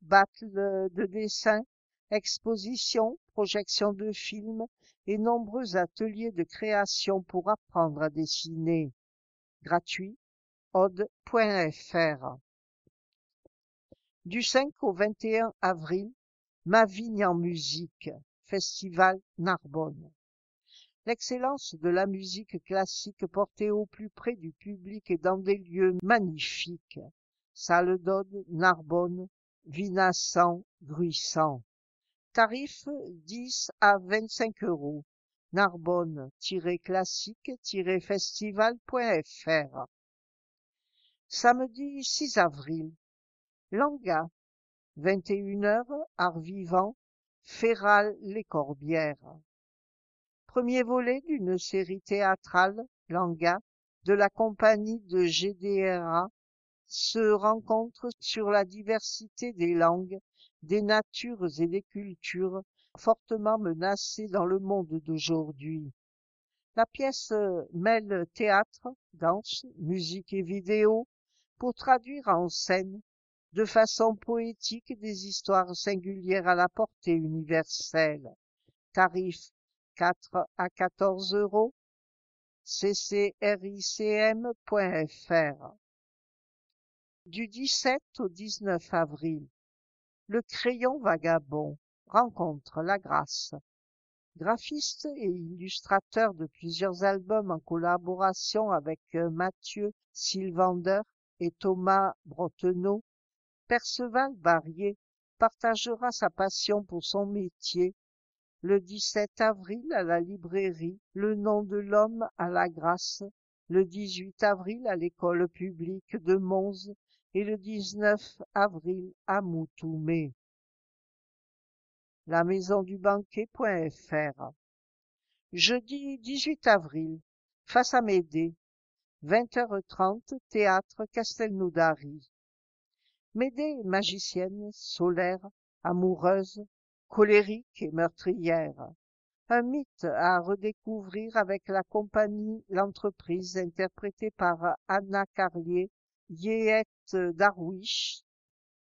battles de dessin, expositions, projections de films et nombreux ateliers de création pour apprendre à dessiner. Gratuit, aude.fr. Du 5 au 21 avril, Ma vigne en musique, Festival Narbonne. L'excellence de la musique classique portée au plus près du public et dans des lieux magnifiques. Salle d'Aude, Narbonne, Vinassan, Gruissant. Tarif 10 à 25 €. Narbonne-classique-festival.fr. Samedi 6 avril. Langa. 21h, art vivant, Féral-les-Corbières. Premier volet d'une série théâtrale, Langa, de la compagnie de GDRA, se rencontre sur la diversité des langues, des natures et des cultures fortement menacées dans le monde d'aujourd'hui. La pièce mêle théâtre, danse, musique et vidéo pour traduire en scène de façon poétique des histoires singulières à la portée universelle. Tarif 4 à 14 €, ccricm.fr. Du 17 au 19 avril, Le crayon vagabond rencontre la grâce. Graphiste et illustrateur de plusieurs albums en collaboration avec Mathieu Sylvander et Thomas Bretonneau, Perceval Barrier partagera sa passion pour son métier le 17 avril à la librairie Le nom de l'homme à la Grâce, le 18 avril à l'école publique de Mons et le 19 avril à Moutoumé. La maison du banquet.fr. Jeudi 18 avril, face à Médée, 20h30, théâtre Castelnaudary. Médée est magicienne, solaire, amoureuse, colérique et meurtrière. Un mythe à redécouvrir avec la compagnie L'Entreprise, interprétée par Anna Carlier, Yéette Darwish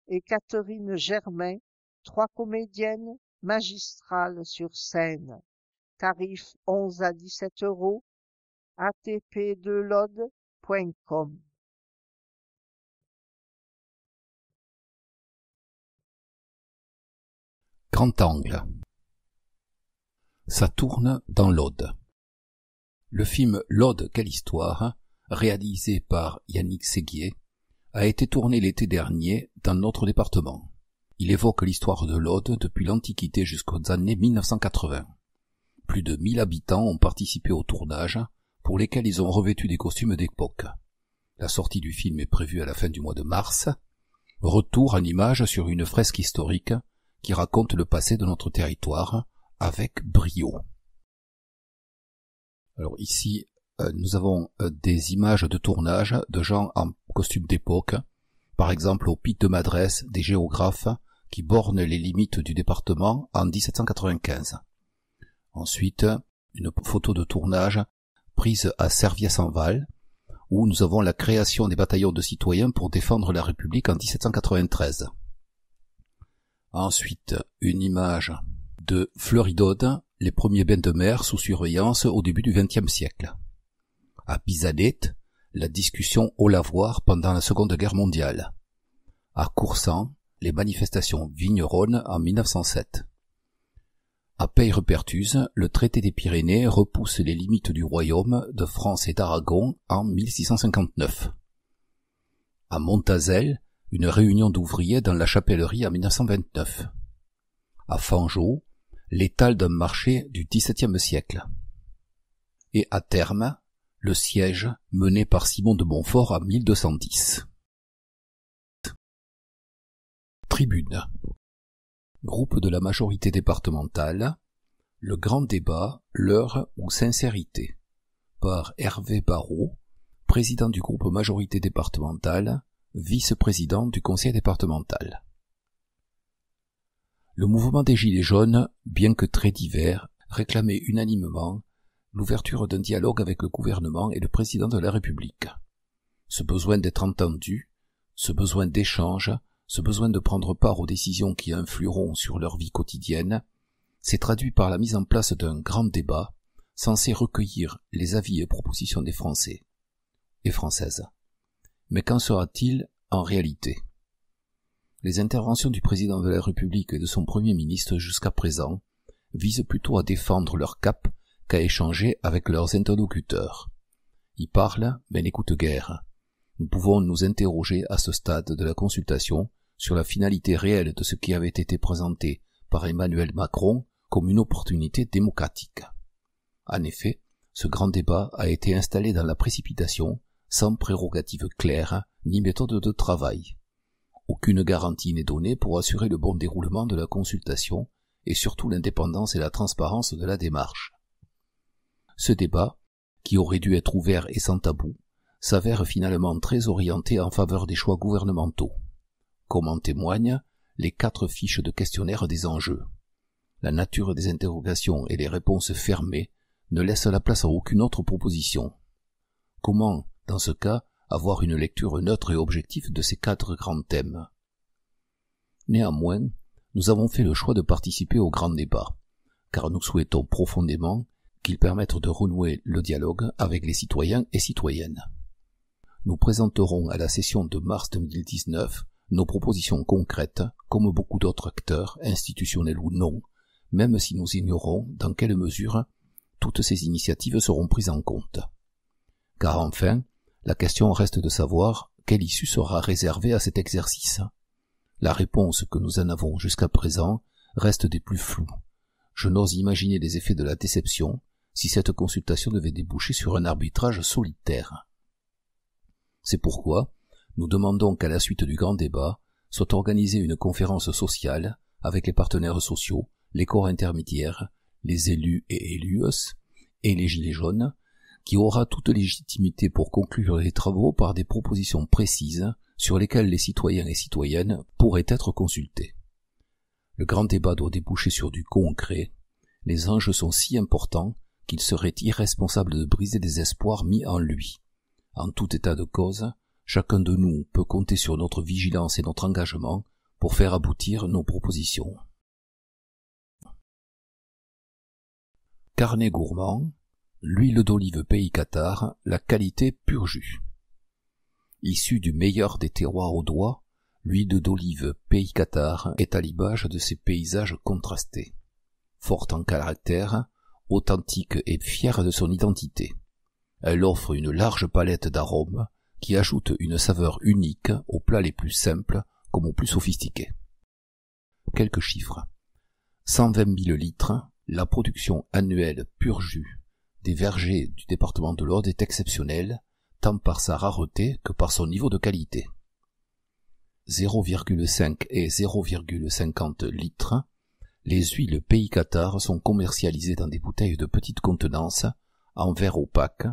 et Catherine Germain, 3 comédiennes magistrales sur scène. Tarif 11 à 17 €, atpdelaude.com. Grand angle. Ça tourne dans l'Aude. Le film L'Aude, quelle histoire, réalisé par Yannick Séguier, a été tourné l'été dernier dans notre département. Il évoque l'histoire de l'Aude depuis l'Antiquité jusqu'aux années 1980. Plus de 1000 habitants ont participé au tournage, pour lesquels ils ont revêtu des costumes d'époque. La sortie du film est prévue à la fin du mois de mars. Retour en images sur une fresque historique qui raconte le passé de notre territoire avec brio. Alors ici, nous avons des images de tournage de gens en costume d'époque, par exemple au Pic de Madrès, des géographes qui bornent les limites du département en 1795. Ensuite, une photo de tournage prise à Serviès-en-Val, où nous avons la création des bataillons de citoyens pour défendre la République en 1793. Ensuite, une image de Fleury-d'Aude, les premiers bains de mer sous surveillance au début du XXe siècle. À Bizanet, la discussion au lavoir pendant la Seconde Guerre mondiale. À Coursan, les manifestations vigneronnes en 1907. À Peyrepertuse, le traité des Pyrénées repousse les limites du royaume de France et d'Aragon en 1659. À Montazel, une réunion d'ouvriers dans la chapellerie en 1929. À Fangeau, l'étal d'un marché du XVIIe siècle. Et à Termes, le siège mené par Simon de Montfort en 1210. Tribune. Groupe de la majorité départementale, le grand débat, l'heure ou sincérité, par Hervé Barrault, président du groupe majorité départementale, vice-président du conseil départemental. Le mouvement des Gilets jaunes, bien que très divers, réclamait unanimement l'ouverture d'un dialogue avec le gouvernement et le président de la République. Ce besoin d'être entendu, ce besoin d'échange, ce besoin de prendre part aux décisions qui influeront sur leur vie quotidienne, s'est traduit par la mise en place d'un grand débat censé recueillir les avis et propositions des Français et Françaises. Mais qu'en sera-t-il en réalité? Les interventions du président de la République et de son Premier ministre jusqu'à présent visent plutôt à défendre leur cap qu'à échanger avec leurs interlocuteurs. Ils parlent, mais n'écoutent guère. Nous pouvons nous interroger à ce stade de la consultation sur la finalité réelle de ce qui avait été présenté par Emmanuel Macron comme une opportunité démocratique. En effet, ce grand débat a été installé dans la précipitation, sans prérogative claire ni méthode de travail. Aucune garantie n'est donnée pour assurer le bon déroulement de la consultation et surtout l'indépendance et la transparence de la démarche. Ce débat, qui aurait dû être ouvert et sans tabou, s'avère finalement très orienté en faveur des choix gouvernementaux, comme en témoignent les 4 fiches de questionnaire des enjeux. La nature des interrogations et les réponses fermées ne laissent la place à aucune autre proposition. Comment, dans ce cas, avoir une lecture neutre et objective de ces 4 grands thèmes? Néanmoins, nous avons fait le choix de participer au grand débat, car nous souhaitons profondément qu'il permette de renouer le dialogue avec les citoyens et citoyennes. Nous présenterons à la session de mars 2019 nos propositions concrètes, comme beaucoup d'autres acteurs, institutionnels ou non, même si nous ignorons dans quelle mesure toutes ces initiatives seront prises en compte. Car enfin, la question reste de savoir quelle issue sera réservée à cet exercice. La réponse que nous en avons jusqu'à présent reste des plus floues. Je n'ose imaginer les effets de la déception si cette consultation devait déboucher sur un arbitrage solitaire. C'est pourquoi nous demandons qu'à la suite du grand débat soit organisée une conférence sociale avec les partenaires sociaux, les corps intermédiaires, les élus et élues et les Gilets jaunes, qui aura toute légitimité pour conclure les travaux par des propositions précises sur lesquelles les citoyens et citoyennes pourraient être consultés. Le grand débat doit déboucher sur du concret. Les enjeux sont si importants qu'il serait irresponsable de briser des espoirs mis en lui. En tout état de cause, chacun de nous peut compter sur notre vigilance et notre engagement pour faire aboutir nos propositions. Carnet gourmand, l'huile d'olive Pays Cathare, la qualité pur jus. Issue du meilleur des terroirs audois, L'huile d'olive Pays Qatar est à l'image de ces paysages contrastés. Forte en caractère, authentique et fière de son identité. Elle offre une large palette d'arômes qui ajoute une saveur unique aux plats les plus simples comme aux plus sophistiqués. Quelques chiffres. 120 000 litres, la production annuelle pur jus des vergers du département de l'Aude est exceptionnelle, tant par sa rareté que par son niveau de qualité. 0,5 et 0,50 litres, les huiles Pays Qatar sont commercialisées dans des bouteilles de petite contenance, en verre opaque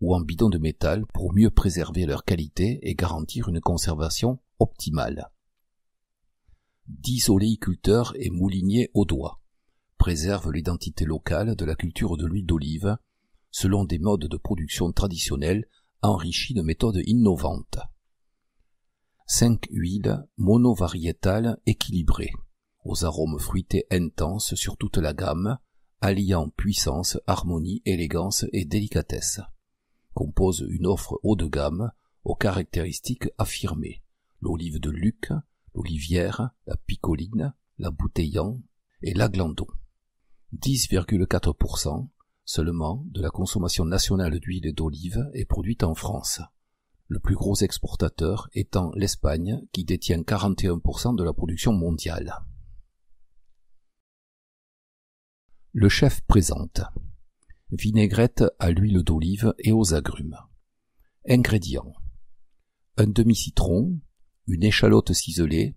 ou en bidon de métal pour mieux préserver leur qualité et garantir une conservation optimale. 10 oléiculteurs et mouliniers audois préservent l'identité locale de la culture de l'huile d'olive selon des modes de production traditionnels enrichis de méthodes innovantes. 5 huiles monovariétales équilibrées, aux arômes fruités intenses sur toute la gamme, alliant puissance, harmonie, élégance et délicatesse, composent une offre haut de gamme aux caractéristiques affirmées, l'olive de Luc, l'olivière, la picoline, la bouteillant et l'aglandon. 10,4% seulement de la consommation nationale d'huile d'olive est produite en France, le plus gros exportateur étant l'Espagne qui détient 41% de la production mondiale. Le chef présente. Vinaigrette à l'huile d'olive et aux agrumes. Ingrédients. Un demi-citron, une échalote ciselée,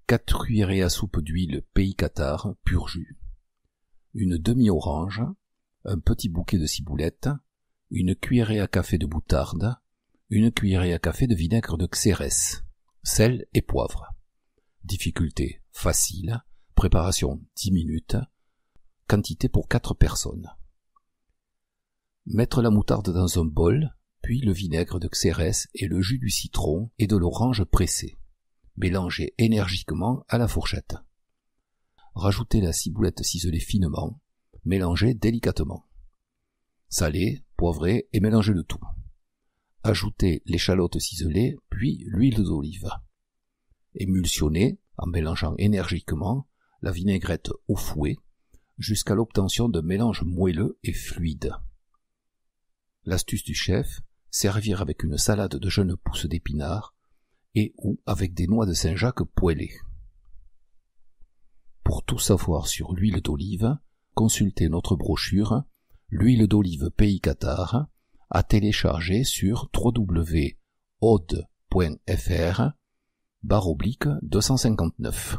4 cuillerées à soupe d'huile Pays Qatar, pur jus, une demi-orange, un petit bouquet de ciboulettes, une cuillerée à café de moutarde, une cuillerée à café de vinaigre de Xérès, sel et poivre. Difficulté facile, préparation 10 minutes, quantité pour 4 personnes. Mettre la moutarde dans un bol, puis le vinaigre de Xérès et le jus du citron et de l'orange pressée. Mélanger énergiquement à la fourchette. Rajouter la ciboulette ciselée finement, mélanger délicatement. Saler, poivrer et mélanger le tout. Ajouter l'échalote ciselée, puis l'huile d'olive. Émulsionner, en mélangeant énergiquement, la vinaigrette au fouet, jusqu'à l'obtention d'un mélange moelleux et fluide. L'astuce du chef, servir avec une salade de jeunes pousses d'épinards et ou avec des noix de Saint-Jacques poêlées. Pour tout savoir sur l'huile d'olive, consultez notre brochure L'huile d'olive Pays Qatar à télécharger sur www.aude.fr/259.